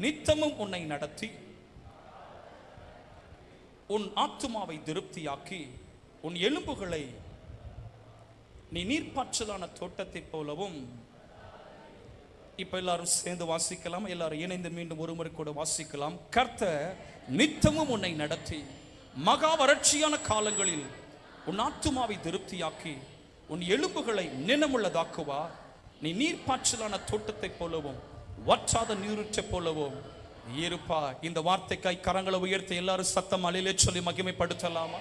நித்தமும் உன்னை நடத்தி உன் ஆத்துமாவை திருப்தியாக்கி உன் எலும்புகளை நீ நீர்ப்பாய்ச்சலான தோட்டத்தை போலவும். இப்ப எல்லாரும் சேர்ந்து வாசிக்கலாம், எல்லாரும் இணைந்து மீண்டும் ஒருமுறை கூட வாசிக்கலாம். கர்த்தர் நித்தமும் உன்னை நடத்தி மகா வறட்சியான காலங்களில் உன் ஆத்துமாவை திருப்தியாக்கி உன் எலும்புகளை நினமுள்ளதாக்குவார். நீ நீர்ப்பாய்ச்சலான தோட்டத்தை போலவும் வற்றாத நீருற்றை போலவும் இருப்பா. இந்த வார்த்தைக்காய் கரங்களை உயர்த்தி எல்லாரும் சத்தம் அலையிலே சொல்லி மகிமைப்படுத்தலாமா?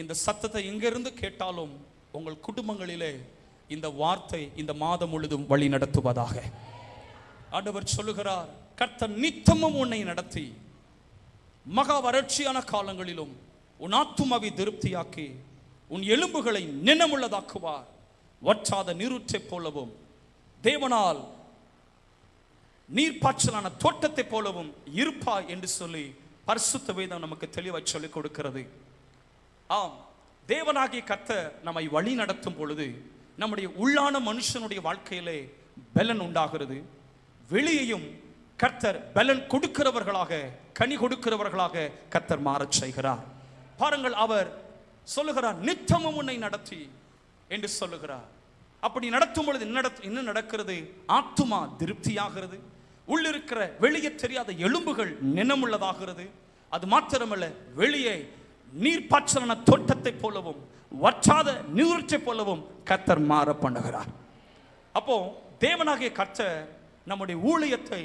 இந்த சத்தத்தை எங்கிருந்து கேட்டாலும் உங்கள் குடும்பங்களிலே இந்த வார்த்தை இந்த மாதம் முழுதும் வழி நடத்துவதாக. ஆண்டவர் சொல்லுகிறார், கர்த்தர் நித்தமும் உன்னை நடத்தி மகா வறட்சியான காலங்களிலும் உன் ஆத்துமாவை திருப்தியாக்கி உன் எலும்புகளை நினமுள்ளதாக்குவார். வற்றாத நீருற்றை போலவும் தேவனால் நீர்ப்பாய்ச்சலான தோட்டத்தை போலவும் இருப்பா என்று சொல்லி பரிசுத்த வேதம் நமக்கு தெளிவாய் சொல்லிக் கொடுக்கிறது. ஆம், தேவனாகிய கர்த்தர் நம்மை வழி நடத்தும் பொழுது நம்முடைய உள்ளான மனுஷனுடைய வாழ்க்கையிலே பலன் உண்டாகிறது. வெளியையும் கர்த்தர் பலன் கொடுக்கிறவர்களாக, கனி கொடுக்கிறவர்களாக கர்த்தர் மாறச் செய்கிறார். பாருங்கள், அவர் சொல்லுகிறார், நித்தமும் உன்னை நடத்தி என்று சொல்லுகிறார். அப்படி நடத்தும் பொழுது என்ன நடக்கிறது? ஆத்துமா திருப்தியாகிறது. உள்ளிருக்கிற வெளியே தெரியாத எலும்புகள் நினமுள்ளதாகிறது. அது மாத்திரமல்ல, வெளியே நீர்ப்பாய்ச்சலான தோட்டத்தை போலவும் வற்றாத நீருற்றை போலவும் கர்த்தர் மாற பண்ணுகிறார். அப்போ தேவனாகிய கர்த்தர் நம்முடைய ஊழியத்தை,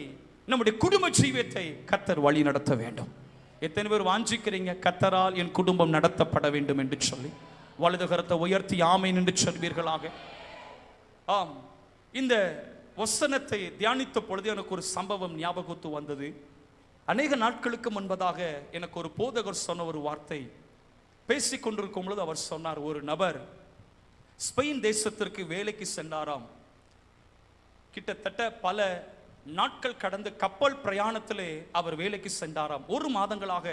நம்முடைய குடும்ப ஜீவியத்தை கர்த்தர் வழி நடத்த வேண்டும். எத்தனை பேர் வாஞ்சிக்கிறீங்க, கர்த்தரால் என் குடும்பம் நடத்தப்பட வேண்டும் என்று சொல்லி? வலது கரத்தை உயர்த்தி ஆமென் என்று சொல்வீர்களாக. ஆம், இந்த வசனத்தை தியானித்த பொழுது எனக்கு ஒரு சம்பவம் ஞாபகத்து வந்தது. அநேக நாட்களுக்கு முன்பதாக எனக்கு ஒரு போதகர் சொன்ன ஒரு வார்த்தை. பேசிக் கொண்டிருக்கும் பொழுது அவர் சொன்னார், ஒரு நபர் ஸ்பெயின் தேசத்திற்கு வேலைக்கு சென்றாராம். கிட்டத்தட்ட பல நாட்கள் கடந்து கப்பல் பிரயாணத்திலே அவர் வேலைக்கு சென்றாராம். 1 மாதங்களாக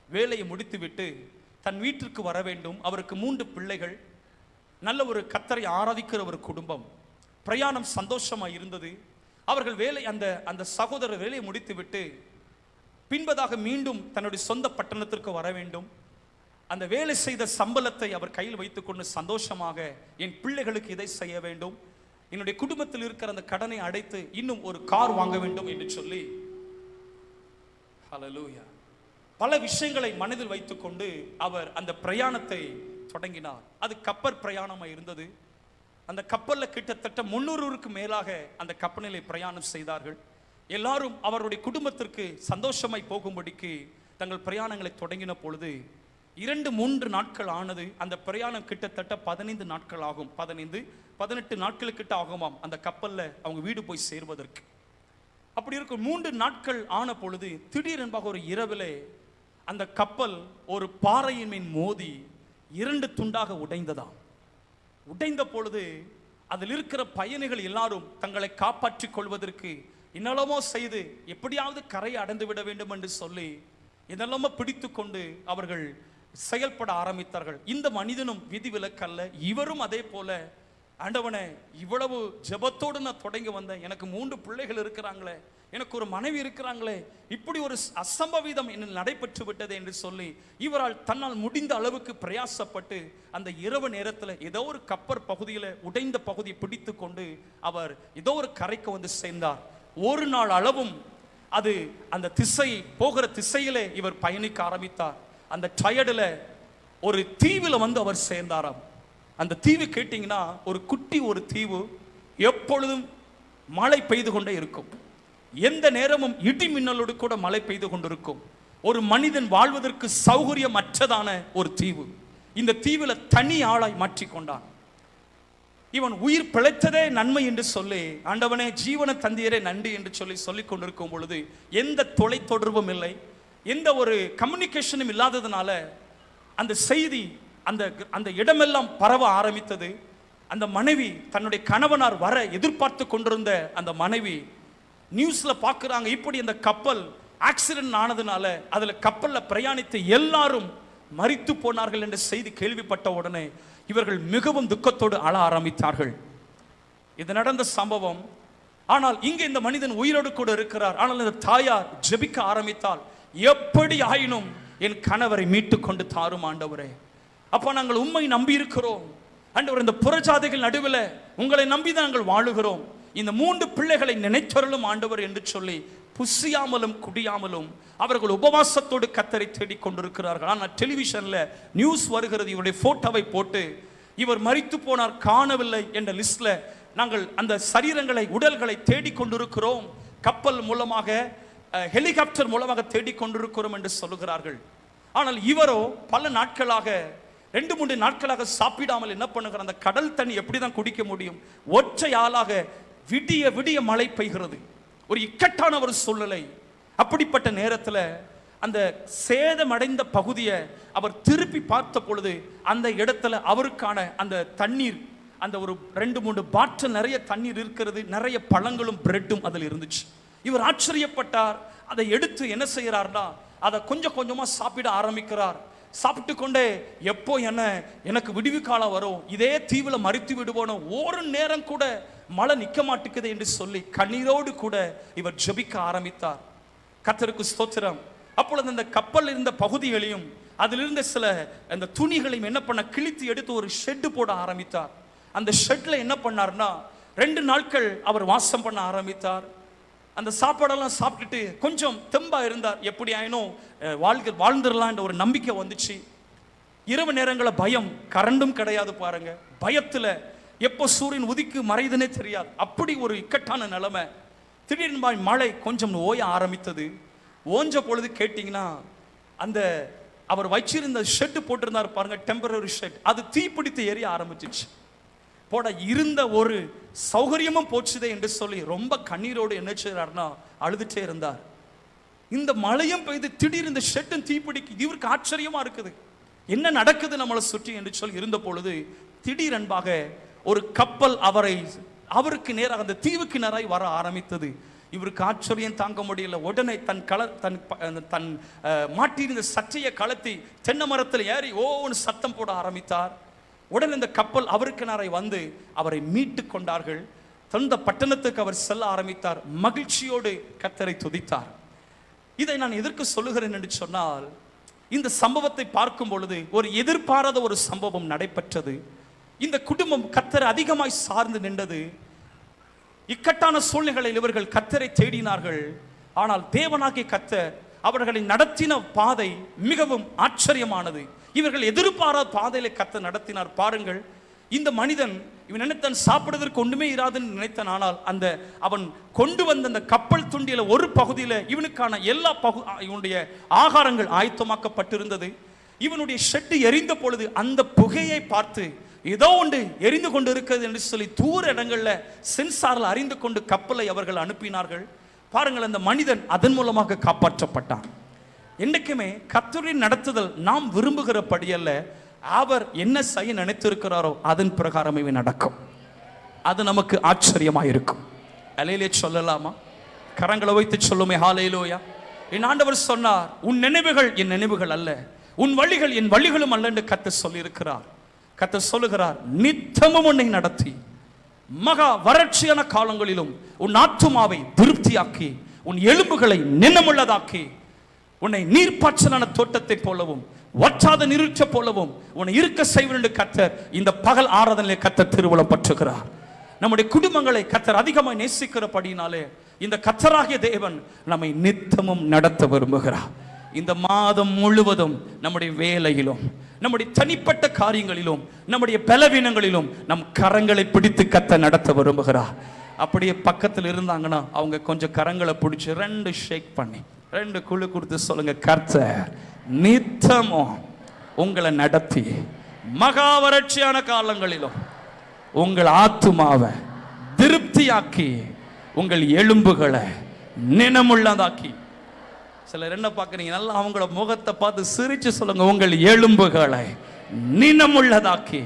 வேலையை முடித்துவிட்டு தன் வீட்டிற்கு வர வேண்டும். அவருக்கு 3 பிள்ளைகள், நல்ல ஒரு கர்த்தரை ஆராதிக்கிற ஒரு குடும்பம். பிரயாணம் சந்தோஷமாக இருந்தது. அவர்கள் அந்த சகோதரர் வேலையை முடித்துவிட்டு பின்பதாக மீண்டும் தன்னுடைய சொந்த பட்டணத்திற்கு வர வேண்டும். அந்த வேலை செய்த சம்பளத்தை அவர் கையில் வைத்துக்கொண்டு சந்தோஷமாக, என் பிள்ளைகளுக்கு இதை செய்ய வேண்டும், என்னுடைய குடும்பத்தில் இருக்கிற அந்த கடனை அடைத்து இன்னும் ஒரு கார் வாங்க வேண்டும் என்று சொல்லி ஹல்லேலூயா பல விஷயங்களை மனதில் வைத்துக்கொண்டு அவர் அந்த பிரயாணத்தை தொடங்கினார். அது கப்பல் பிரயாணமாக இருந்தது. அந்த கப்பலில் கிட்டத்தட்ட 300க்கு மேலாக அந்த கப்பலிலே பிரயாணம் செய்தார்கள். எல்லாரும் அவருடைய குடும்பத்திற்கு சந்தோஷமாய் போகும்படிக்கு தங்கள் பிரயாணங்களை தொடங்கின பொழுது 2-3 நாட்கள் ஆனது. அந்த பிரயாணம் கிட்டத்தட்ட 15 நாட்கள் ஆகும். 15-18 நாட்களுக்கிட்ட ஆகுமாம் அந்த கப்பலில் அவங்க வீடு போய் சேர்வதற்கு. அப்படி இருக்கும் 3 நாட்கள் ஆன பொழுது திடீரென்பாக ஒரு இரவிலே அந்த கப்பல் ஒரு பாறையின் மேல் மோதி 2 துண்டாக உடைந்ததாம். உடைந்த பொழுது அதில் இருக்கிற பயணிகள் எல்லாரும் தங்களை காப்பாற்றிக் கொள்வதற்கு என்னெல்லாமோ செய்து எப்படியாவது கரையை அடைந்து விட வேண்டும் என்று சொல்லி இதெல்லாமோ பிடித்து கொண்டு அவர்கள் செயல்பட ஆரம்பித்தார்கள். இந்த மனிதனும் விதிவிலக்கல்ல, இவரும் அதே போல, ஆண்டவனே இவ்வளவு ஜெபத்தோடு நான் தொடங்கி வந்தேன், எனக்கு 3 பிள்ளைகள் இருக்கிறாங்களே, எனக்கு ஒரு மனைவி இருக்கிறாங்களே, இப்படி ஒரு அசம்பவிதம் என்ன நடைபெற்று விட்டது என்று சொல்லி இவரால் தன்னால் முடிந்த அளவுக்கு பிரயாசப்பட்டு அந்த இரவு நேரத்தில் ஏதோ ஒரு கப்பல் பகுதியில் உடைந்த பகுதியை பிடித்து கொண்டு அவர் ஏதோ ஒரு கரைக்கு வந்து சேர்ந்தார். ஒரு நாள் அளவும் அது அந்த போகிற திசையிலே இவர் பயணிக்க ஆரம்பித்தார். அந்த டயர்டில் ஒரு தீவில் வந்து அவர் சேர்ந்தாராம். அந்த தீவு கேட்டீங்கன்னா ஒரு குட்டி ஒரு தீவு, எப்பொழுதும் மழை பெய்து கொண்டே இருக்கும். எந்த நேரமும் இடி மின்னலோடு கூட மழை பெய்து கொண்டிருக்கும். ஒரு மனிதன் வாழ்வதற்கு சௌகரியம் அற்றதான ஒரு தீவு. இந்த தீவில் தனி ஆளாய் மாற்றிக்கொண்டான். இவன் உயிர் பிழைத்ததே நன்மை என்று சொல்லி, ஆண்டவனே ஜீவன தந்தியரே நன்றி என்று சொல்லிக் கொண்டிருக்கும் பொழுது எந்த தொலை தொடர்பும் இல்லை, எந்த ஒரு கம்யூனிகேஷனும் இல்லாததுனால அந்த செய்தி அந்த இடமெல்லாம் பரவ ஆரம்பித்தது. அந்த மனைவி தன்னுடைய கணவனார் வர எதிர்பார்த்து கொண்டிருந்த அந்த மனைவி நியூஸ்ல பார்க்குறாங்க, இப்படி அந்த கப்பல் ஆக்சிடென்ட் ஆனதுனால அதுல கப்பல்ல பிரயாணித்த எல்லாரும் மரித்து போனார்கள் என்ற செய்தி கேள்விப்பட்ட உடனே இவர்கள் மிகவும் துக்கத்தோடு அழ ஆரம்பித்தார்கள். இது நடந்த சம்பவம் ஆனால் இங்கே இந்த மனிதன் உயிரோடு கூட இருக்கிறார். ஆனால் இந்த தாயார் ஜெபிக்க ஆரம்பித்தால், எப்படி ஆயினும் என் கணவரை மீட்டு கொண்டு தாரும் ஆண்டவரே. அப்போ நாங்கள் உண்மை நம்பி இருக்கிறோம் ஆண்டவர். இந்த புறஜாதிகள் நடுவில் உங்களை நம்பிதான் நாங்கள் வாழுகிறோம். இந்த 3 பிள்ளைகளை நினைத்தருளும் ஆண்டவர் என்று சொல்லி புசியாமலும் குடியாமலும் அவர்கள் உபவாசத்தோடு கர்த்தரை தேடிக் கொண்டிருக்கிறார்கள். ஆனால் டெலிவிஷன்ல நியூஸ் வருகிறது, இவருடைய போட்டோவை போட்டு இவர் மரித்து போனார், காணவில்லை என்ற லிஸ்ட்ல நாங்கள் அந்த சரீரங்களை, உடல்களை தேடிக் கொண்டிருக்கிறோம், கப்பல் மூலமாக, ஹெலிகாப்டர் மூலமாக தேடிக் கொண்டிருக்கிறோம் என்று சொல்லுகிறார்கள். ஆனால் இவரோ பல நாட்களாக, 2-3 நாட்களாக சாப்பிடாமல் என்ன பண்ணுகிறார்? அந்த கடல் தண்ணி எப்படிதான் குடிக்க முடியும்? ஒற்றை ஆளாக விடிய விடிய மழை பெய்கிறது. ஒரு இக்கட்டான ஒரு சூழ்நிலை. அப்படிப்பட்ட நேரத்தில் அந்த சேதமடைந்த பகுதியை அவர் திருப்பி பார்த்த பொழுது அந்த இடத்துல அவருக்கான அந்த தண்ணீர், அந்த ஒரு 2-3 பாட்டில் நிறைய தண்ணீர் இருக்கிறது, நிறைய பழங்களும் பிரெட்டும் அதில் இருந்துச்சு. இவர் ஆச்சரியப்பட்டார். அதை எடுத்து என்ன செய்கிறார்னா, அதை கொஞ்சம் கொஞ்சமா சாப்பிட ஆரம்பிக்கிறார். சாப்பிட்டு கொண்டே, எப்போ எனக்கு விடுவி காலம் வரும், இதே தீவில் மறித்து விடுவோனோ, ஒரு நேரம் கூட மழை நிற்க மாட்டேங்குது என்று சொல்லி கண்ணீரோடு கூட இவர் ஜெபிக்க ஆரம்பித்தார். கர்த்தருக்கு ஸ்தோத்திரம். அப்பொழுது அந்த கப்பல் இருந்த பகுதிகளையும் அதிலிருந்த சில அந்த துணிகளையும் என்ன பண்ண, கிழித்து எடுத்து ஒரு ஷெட்டு போட ஆரம்பித்தார். அந்த ஷெட்ல என்ன பண்ணார்னா, 2 நாட்கள் அவர் வாசம் பண்ண ஆரம்பித்தார். அந்த சாப்பாடெல்லாம் சாப்பிட்டுட்டு கொஞ்சம் தெம்பா இருந்தார். எப்படி ஆயினும் வாழ்ந்துடலாம் என்ற ஒரு நம்பிக்கை வந்துச்சு. இரவு நேரங்களில் பயம், கரண்டும் கிடையாது பாருங்க, பயத்துல எப்போ சூரியன் உதிக்கு மறையுதுன்னே தெரியாது. அப்படி ஒரு இக்கட்டான நிலைமை. திடீர்னு மழை கொஞ்சம் ஓய ஆரம்பித்தது. ஓஞ்ச பொழுது கேட்டிங்கன்னா, அந்த அவர் வச்சிருந்த ஷெட்டு போட்டிருந்தார் பாருங்க, டெம்பரரி ஷெட், அது தீப்பிடித்து எரிய ஆரம்பிச்சிச்சு. போட இருந்த ஒரு சௌகரியமும் போச்சுதே என்று சொல்லி ரொம்ப கண்ணீரோடு என்ன செய்யறாருன்னா அழுதுட்டே இருந்தார். இந்த மழையும் பெய்து திடீர் இந்த ஷெட்டும் தீப்பிடிக்கு. இவருக்கு ஆச்சரியமா இருக்குது, என்ன நடக்குது நம்மளை சுற்றி என்று சொல்லி இருந்த பொழுது திடீரென்பாக ஒரு கப்பல் அவருக்கு நேராக, அந்த தீவுக்கு நேராக வர ஆரம்பித்தது. இவருக்கு ஆச்சரியம் தாங்க முடியல. உடனே தன் மாட்டியிருந்த சட்டையை கலத்தி தென்னை மரத்தில் ஏறி ஓன்னு சத்தம் போட ஆரம்பித்தார். உடனே இந்த கப்பல் அவருக்கு நேராக வந்து அவரை மீட்டு கொண்டார்கள். தந்த பட்டணத்துக்கு அவர் செல்ல ஆரம்பித்தார். மகிழ்ச்சியோடு கர்த்தரை துதித்தார். இதை நான் எதற்கு சொல்லுகிறேன் என்று சொன்னால், இந்த சம்பவத்தை பார்க்கும் பொழுது ஒரு எதிர்பாராத ஒரு சம்பவம் நடைபெற்றது. இந்த குடும்பம் கர்த்தரை அதிகமாய் சார்ந்து நின்றது. இக்கட்டான சூழ்நிலைகளில் இவர்கள் கர்த்தரை தேடினார்கள். ஆனால் தேவனாகிய கர்த்தர் அவர்களை நடத்தின பாதை மிகவும் ஆச்சரியமானது. இவர்கள் எதிர்பாராத பாதையில கர்த்தர் நடத்தினார். பாருங்கள், இந்த மனிதன் இவன் நினைத்தான் சாப்பிடுவதற்கு ஒன்றுமே இராதுன்னு நினைத்தான். ஆனால் அவன் கொண்டு வந்த அந்த கப்பல் துண்டியில ஒரு பகுதியில இவனுக்கான எல்லா இவனுடைய ஆகாரங்கள் ஆயத்தமாக்கப்பட்டிருந்தது. இவனுடைய ஷெட்டு எரிந்த பொழுது அந்த புகையை பார்த்து ஏதோ ஒன்று எரிந்து கொண்டு இருக்கிறது என்று சொல்லி தூர இடங்கள்ல சென்சாரில் அறிந்து கொண்டு கப்பலை அவர்கள் அனுப்பினார்கள். பாருங்கள், அந்த மனிதன் அதன் மூலமாக காப்பாற்றப்பட்டான். என்றைக்குமே கர்த்தரின் நடத்துதல் நாம் விரும்புகிறபடி அல்ல, அவர் என்ன செய்ய நினைத்திருக்கிறாரோ அதன் பிரகாரமே நடக்கும். அது நமக்கு ஆச்சரியமாக இருக்கும். அல்லேலூயா சொல்லலாமா? கரங்களை வைத்து சொல்லுமே ஹல்லேலூயா. என் ஆண்டவர் சொன்னார், உன் நினைவுகள் என் நினைவுகள் அல்ல, உன் வழிகள் என் வழிகளும் அல்ல என்று கர்த்தர் சொல்லியிருக்கிறார். கர்த்தர் சொல்லுகிறார், நித்தமும் உன்னை நடத்தி மகா வறட்சியான காலங்களிலும் உன் ஆத்துமாவை திருப்தியாக்கி உன் எலும்புகளை நினமுள்ளதாக்கி உன்னை நீர்ப்பாய்ச்சலான தோட்டத்தை போலவும் வற்றாத நீருற்ற போலவும் உன்னை இருக்க செய்வேன் என்று கர்த்தர் இந்த பகல் ஆராதனையிலே கர்த்தர் திருவுளம் பற்றுகிறார். நம்முடைய குடும்பங்களை கர்த்தர் அதிகமாக நேசிக்கிறபடினாலே இந்த கர்த்தராகிய தேவன் நம்மை நித்தமும் நடத்த விரும்புகிறார். இந்த மாதம் முழுவதும் நம்முடைய வேலையிலும், நம்முடைய தனிப்பட்ட காரியங்களிலும், நம்முடைய பலவீனங்களிலும் நம் கரங்களை பிடித்து கர்த்தர் நடத்த விரும்புகிறார். அப்படியே பக்கத்தில் இருந்தாங்கன்னா அவங்க கொஞ்சம் கரங்களை பிடிச்சி 2 ஷேக் பண்ணி 2 குழு கொடுத்து சொல்லுங்க, கர்த்தர் நித்தமும் உங்களை நடத்தி மகா வறட்சியான காலங்களிலும் உங்கள் ஆத்துமாவை திருப்தியாக்கி உங்கள் எலும்புகளை நினமுள்ளதாக்கி. சிலர் என்ன பார்க்குறீங்க, நல்லா அவங்கள முகத்தை பார்த்து சிரிச்சு சொல்லுங்க, உங்கள் எலும்புகளை நினமுள்ளதாக்கி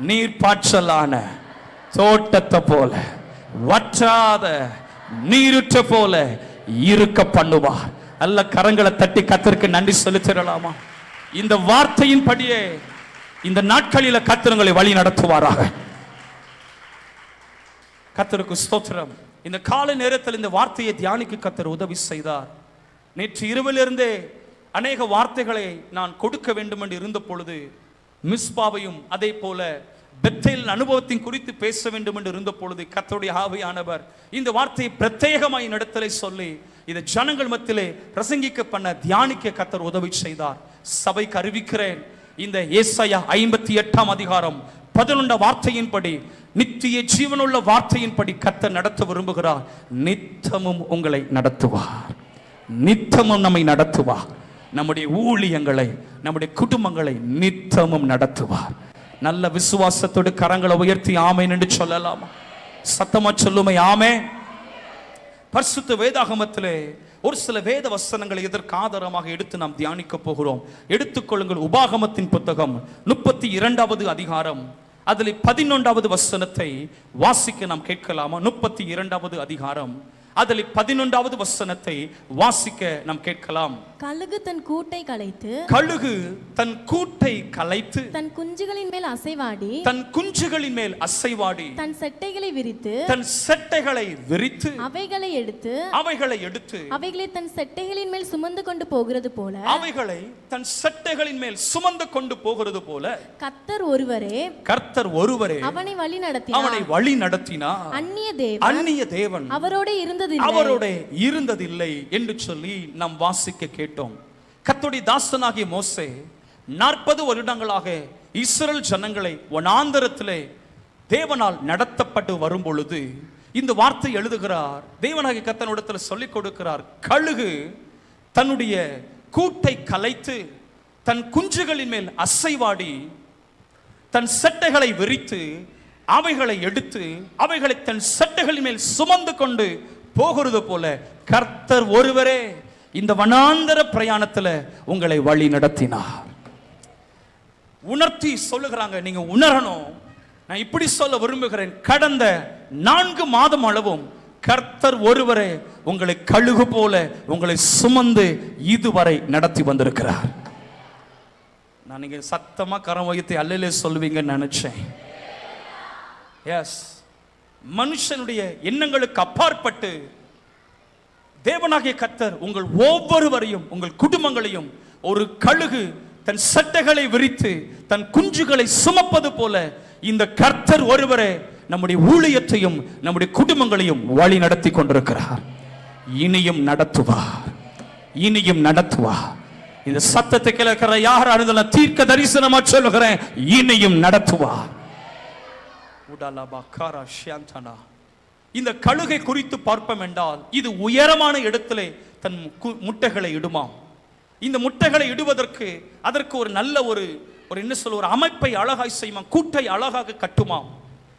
நீர்ப்பாய்ச்சலான தோட்டத்தை போல வற்றாத நீருற்ற போல இருக்க பண்ணுவார். அல்ல கரங்களை தட்டி கர்த்தருக்கு நன்றி செலுத்திடலாமா? இந்த வார்த்தையின் படியே இந்த நாட்களில கர்த்தர் உங்களை வழி நடத்துவாராக. கர்த்தருக்கு ஸ்தோத்திரம். இந்த காலை நேரத்தில் இந்த வார்த்தையை தியானிக்க கர்த்தர் உதவி செய்தார். நேற்று இரவிலிருந்தே அநேக வார்த்தைகளை நான் கொடுக்க வேண்டும் என்று இருந்த பொழுது மிஸ்பாவையும் அதே போல பெத்தேல் அனுபவத்தின் குறித்து பேச வேண்டும் என்று இருந்த பொழுது கர்த்தருடைய ஆவியானவர் இந்த வார்த்தையை பிரத்யேகமாய் நடத்தலை சொல்லி இதை ஜனங்கள் மத்தியிலே பிரசங்கிக்க பண்ண தியானிக்க கர்த்தர் உதவி செய்தார். சபைக்கு அறிவிக்கிறேன், இந்த ஏசாயா 58 அதிகாரம் 11 வார்த்தையின்படி, நித்திய ஜீவனுள்ள வார்த்தையின்படி கர்த்தர் நடத்த விரும்புகிறார். நித்தமும் உங்களை நடத்துவார், நித்தமும் நம்மை நடத்துவார். நம்முடைய ஊழியங்களை, நம்முடைய குடும்பங்களை நித்தமும் நடத்துவார். நல்ல விசுவாசத்தோடு கரங்களை உயர்த்தி ஆமென் என்று சொல்லலாம். சத்தமா சொல்லுமே ஆமென். பரிசுத்த வேதாகமத்திலே ஒரு சில வேத வசனங்களை இதற்கு ஆதாரமாக எடுத்து நாம் தியானிக்க போகிறோம். எடுத்துக்கொள்ளுங்கள், உபாகமத்தின் புத்தகம் 32வது அதிகாரம், அதில் 11வது வசனத்தை வாசிக்க நாம் கேட்கலாமா? 32வது அதிகாரம், அதில் 11வது வசனத்தை வாசிக்க நாம் கேட்கலாம். கழுகு தன் கூட்டை கலைத்து, கழுகு தன் கூட்டை கலைத்து, தன் குஞ்சுகளின் மேல் அசைவாடி, தன் குஞ்சுகளின் மேல் அசைவாடி, தன் செட்டைகளை விரித்து, தன் செட்டைகளை விரித்து, அவைகளை எடுத்து, அவைகளை தன் செட்டைகளின் மேல் சுமந்து கொண்டு போகிறது போல, அவைகளை தன் செட்டைகளின் மேல் சுமந்து கொண்டு போகிறது போல, கர்த்தர் ஒருவரே அவனை வழி நடத்தினார். அந்நிய தேவன் அவரோட இருந்ததில்லை என்று சொல்லி நாம் வாசிக்க கேட்டோம். கர்த்தருடைய தாசனாகிய மோசே 40 வருடங்களாக இஸ்ரவேல் ஜனங்களை வனாந்தரத்திலே தேவனால் நடத்தப்பட்டு வரும் பொழுது இந்த வார்த்தை எழுதுகிறார். தேவனாகிய கர்த்தரிடத்தில் சொல்லிக் கொடுக்கிறார், கழுகு தன்னுடைய கூட்டை கலைத்து, தன் குஞ்சுகளின் மேல் அசைவாடி, தன் செட்டைகளை விரித்து, அவைகளை எடுத்து, அவைகளை தன் செட்டைகளின் மேல் சுமந்து கொண்டு போகிறது போல கர்த்தர் ஒருவரே இந்த வனாந்தர பிரயாணத்தில் உங்களை வழி நடத்தினார். உணர்த்தி சொல்லுகிறாங்க, நீங்க உணரணும். நான் இப்படி சொல்ல விரும்புகிறேன், கடந்த 4 மாதம் அளவும் கர்த்தர் ஒருவரே உங்களை கழுகு போல உங்களை சுமந்து இதுவரை நடத்தி வந்திருக்கிறார். நான் நீங்க சத்தமா கரம் வைத்து அல்லேலூயா சொல்லுவீங்கன்னு நினைச்சேன். எஸ், மனுஷனுடைய எண்ணங்களுக்கு அப்பாற்பட்டு தேவனாகிய கர்த்தர் உங்கள் ஒவ்வொருவரையும், உங்கள் குடும்பங்களையும் ஒரு கழுகு தன் சட்டைகளை விரித்து தன் குஞ்சுகளை சுமப்பது போல இந்த கர்த்தர் ஒருவரே நம்முடைய ஊழியத்தையும் நம்முடைய குடும்பங்களையும் வழி நடத்தி கொண்டிருக்கிறார். இனியும் நடத்துவார், இனியும் நடத்துவார். இந்த சத்தத்தை கேட்கிற யார் இருந்தாலும் தீர்க்க தரிசனமா சொல்லுகிறேன், இனியும் நடத்துவார். இந்த கழுகை குறித்து பார்ப்போம் என்றால், இது உயரமான இடத்திலே தன் முட்டைகளை இடுமாம். இந்த முட்டைகளை இடுவதற்கு அதற்கு ஒரு நல்ல ஒரு என்ன சொல்ல, ஒரு அமைப்பை அழகாய் செய்யுமா, கூட்டை அழகாக கட்டுமாம்.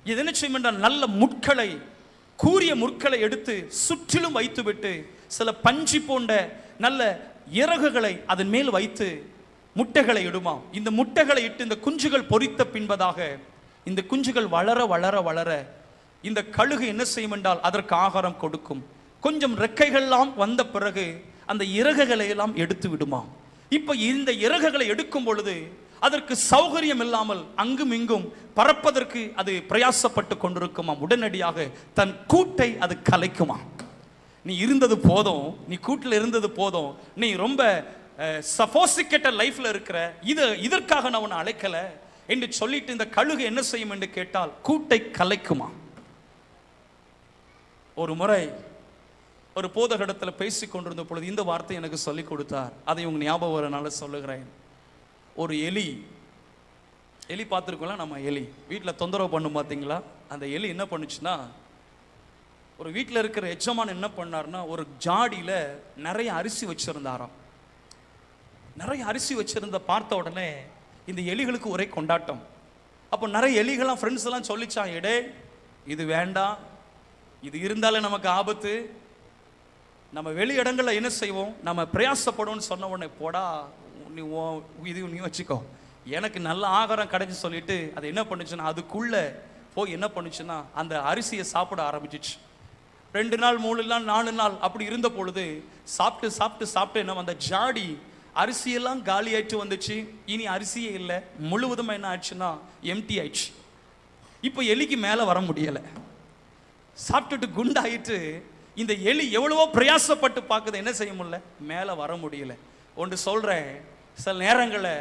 இது என்ன செய்யும் என்றால், நல்ல முட்களை, கூரிய முட்களை எடுத்து சுற்றிலும் வைத்துவிட்டு சில பஞ்சி போன்ற நல்ல இறகுகளை அதன் மேல் வைத்து முட்டைகளை இடுமாம். இந்த முட்டைகளை இட்டு இந்த குஞ்சுகள் பொரித்த பின்பதாக இந்த குஞ்சுகள் வளர வளர வளர இந்த கழுகு என்ன செய்யும் என்றால் அதற்கு ஆகாரம் கொடுக்கும். கொஞ்சம் ரெக்கைகள்லாம் வந்த பிறகு அந்த இறகுகளை எல்லாம் எடுத்து விடுமா. இப்ப இந்த இறகுகளை எடுக்கும் பொழுது அதற்கு சௌகரியம் இல்லாமல் அங்கும் இங்கும் பறப்பதற்கு அது பிரயாசப்பட்டு கொண்டிருக்குமா. உடனடியாக தன் கூட்டை அது கலைக்குமா. நீ இருந்தது போதும், நீ கூட்டில் இருந்தது போதும், நீ ரொம்ப சஃபோசிகேட்டட் லைஃப்ல இருக்கிற, இதற்காக நான் உன்னை அழைக்கல என்று சொல்லிட்டு இந்த கழுகு என்ன செய்யும் என்று கேட்டால் கூட்டை கலைக்குமா. ஒரு முறை ஒரு போதகரிடத்தில் பேசிக் கொண்டிருந்த பொழுது இந்த வார்த்தை எனக்கு சொல்லிக் கொடுத்தார். அதை உங்க ஞாபகம் வரனால சொல்லுகிறேன். ஒரு எலி பார்த்துருக்கோம்ல, நம்ம எலி வீட்டில் தொந்தரவு பண்ணும் பார்த்தீங்களா? அந்த எலி என்ன பண்ணுச்சுன்னா, ஒரு வீட்டில் இருக்கிற எஜமான் என்ன பண்ணார்னா, ஒரு ஜாடியில் நிறைய அரிசி வச்சிருந்தாராம். நிறைய அரிசி வச்சிருந்த பார்த்த உடனே இந்த எலிகளுக்கு ஒரே கொண்டாட்டம். அப்போ நிறைய எலிகள்லாம் ஃப்ரெண்ட்ஸ் எல்லாம் சொல்லிச்சான், எடே இது வேண்டாம், இது இருந்தாலே நமக்கு ஆபத்து, நம்ம வெளி இடங்களில் என்ன செய்வோம், நம்ம பிரயாசப்படுவோம்னு சொன்ன உடனே, போடா நீ வச்சுக்கோ, எனக்கு நல்ல ஆகாரம் கிடைச்சி சொல்லிட்டு அது என்ன பண்ணுச்சுன்னா, அதுக்குள்ள போய் என்ன பண்ணுச்சுன்னா அந்த அரிசியை சாப்பிட ஆரம்பிச்சிச்சு. 2 நாள் 3 நாள் 4 நாள் அப்படி இருந்த பொழுது சாப்பிட்டு சாப்பிட்டு சாப்பிட்டு என்ன, அந்த ஜாடி அரிசியெல்லாம் காலி ஆயிட்டு வந்துச்சு. இனி அரிசியே இல்லை, முழுவதும் என்ன ஆயிடுச்சுன்னா எம்டி ஆயிடுச்சு. இப்போ எலிக்கு மேலே வர முடியலை. சாப்பிட்டுட்டு குண்டாயிட்டு இந்த எலி எவ்வளவோ பிரயாசப்பட்டு பார்க்குது, என்ன செய்ய முடியல, மேலே வர முடியல. ஒன்று சொல்கிறேன், சில நேரங்களில்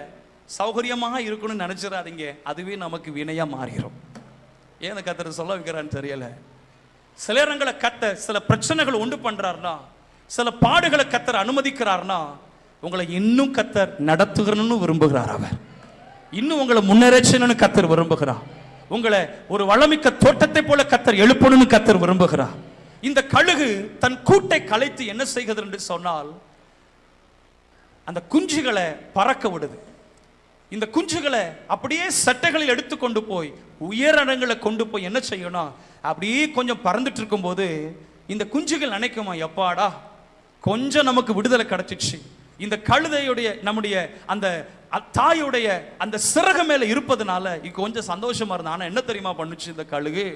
சௌகரியமாக இருக்கணும்னு நினச்சிடாதீங்க, அதுவே நமக்கு வினையாக மாறிடும். ஏன் கத்தர் சொல்ல வைக்கிறான்னு தெரியல. சில நேரங்களை கத்தர் சில பிரச்சனைகளை உண்டு பண்ணுறாருனா, சில பாடுகளை கத்தர் அனுமதிக்கிறார்னா, உங்களை இன்னும் கத்தர் நடத்துகிறன்னு விரும்புகிறார். அவர் இன்னும் உங்களை முன்னேற்றணும்னு கத்தர் விரும்புகிறார். உங்களை ஒரு வளமிக்க தோட்டத்தை போல கத்தர் எழுப்பணும்னு கத்தர் விரும்புகிறார். இந்த கழுகு தன் கூட்டை கலைத்து என்ன செய்கிறது என்று சொன்னால், அந்த குஞ்சுகளை பறக்க விடுது. இந்த குஞ்சுகளை அப்படியே சட்டைகளில் எடுத்துக்கொண்டு போய் உயரங்களை கொண்டு போய் என்ன செய்யணும், அப்படியே கொஞ்சம் பறந்துட்டு இருக்கும்போது இந்த குஞ்சுகள் நினைக்குமா, எப்பாடா கொஞ்சம் நமக்கு விடுதலை கிடைச்சிச்சு. இந்த கழுதையுடைய நம்முடைய அந்த தாயுடைய அந்த சிறகு மேல இருப்பதனால கொஞ்சம் சந்தோஷமா இருந்தா. ஆனா என்ன தெரியுமா பண்ணுச்சு இந்த கழுகு,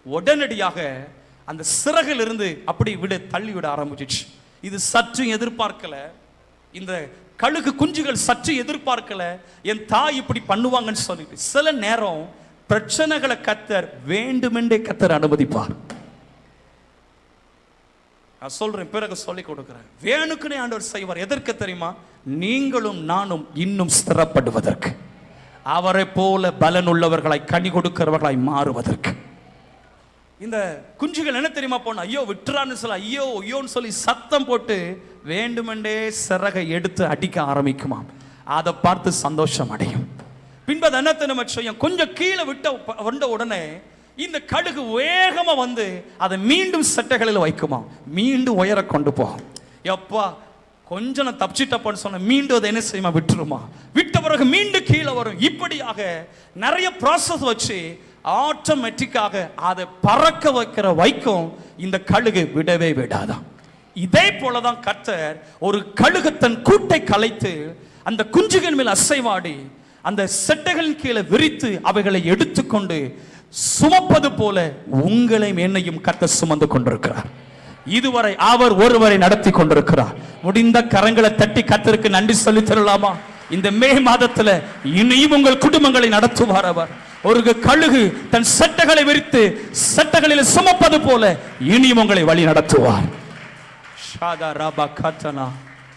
உடனடியாக அந்த சிறகில் இருந்து அப்படி தள்ளி விட ஆரம்பிச்சிச்சு. இது சற்று எதிர்பார்க்கல, இந்த கழுகு குஞ்சுகள் சற்று எதிர்பார்க்கல என் தாய் இப்படி பண்ணுவாங்கன்னு சொல்லிட்டு. சில நேரம் பிரச்சனைகளை கத்தர் வேண்டுமென்றே கத்தர் அனுமதிப்பார். நான் சொல்றேன், பிறகு சொல்லிக் கொடுக்கிறேன். வேணுக்குனே ஆண்டவர் செய்வார். எதற்கு தெரியுமா, நீங்களும் நானும் இன்னும் ஸ்திரப்படுவதற்கு, அவரை போல பலன் உள்ளவர்களாய் கனி கொடுக்கிறவர்களாய் மாறுவதற்கு. இந்த குஞ்சுகள் என்ன தெரியுமா போன, ஐயோ விட்டுறான்னு சொல்ல, ஐயோ ஐயோன்னு சொல்லி சத்தம் போட்டு வேண்டுமென்றே சிறகை எடுத்து அடிக்க ஆரம்பிக்குமாம். அதை பார்த்து சந்தோஷம் அடையும். பின்பது என்ன தெரியுமா செய்யும், கொஞ்சம் கீழே வந்த உடனே இந்த கழுகு வேகமா வந்து அதை மீண்டும் சட்டைகளில் வைக்குமா, மீண்டும் உயர கொண்டு போகும். எப்பா கொஞ்சம் நான் தப்பிச்சிட்டப்பான்னு சொன்ன, மீண்டும் அதை என்ன செய்யுமா, விட்டுருமா. விட்ட பிறகு மீண்டும் கீழே வரும். இப்படியாக நிறைய ப்ராசஸ் வச்சு ஆட்டோமேட்டிக்காக அதை பறக்க வைக்கிற வைக்கும் இந்த கழுகு விடவே விடாதான். இதே போலதான் கர்த்தர் ஒரு கழுகு தன் கூட்டை கலைத்து அந்த குஞ்சுகள் மேல் அசைவாடி அந்த செட்டைகளின் கீழே விரித்து அவைகளை எடுத்துக்கொண்டு சுமப்பது போல உங்களையும் என்னையும் கர்த்தர் சுமந்து கொண்டிருக்கிறார். இதுவரை அவர் ஒருவரை நடத்தி கொண்டிருக்கிறார். முடிந்த கரங்களை தட்டி கர்த்தருக்கு நன்றி சொல்லி தரலாமா? இந்த மே மாதத்துல இனியும் உங்கள் குடும்பங்களை நடத்துவார் அவர். ஒரு கழுகு தன் சட்டைகளை விரித்து சட்டைகளில் சுமப்பது போல இனியும் உங்களை வழி நடத்துவார்.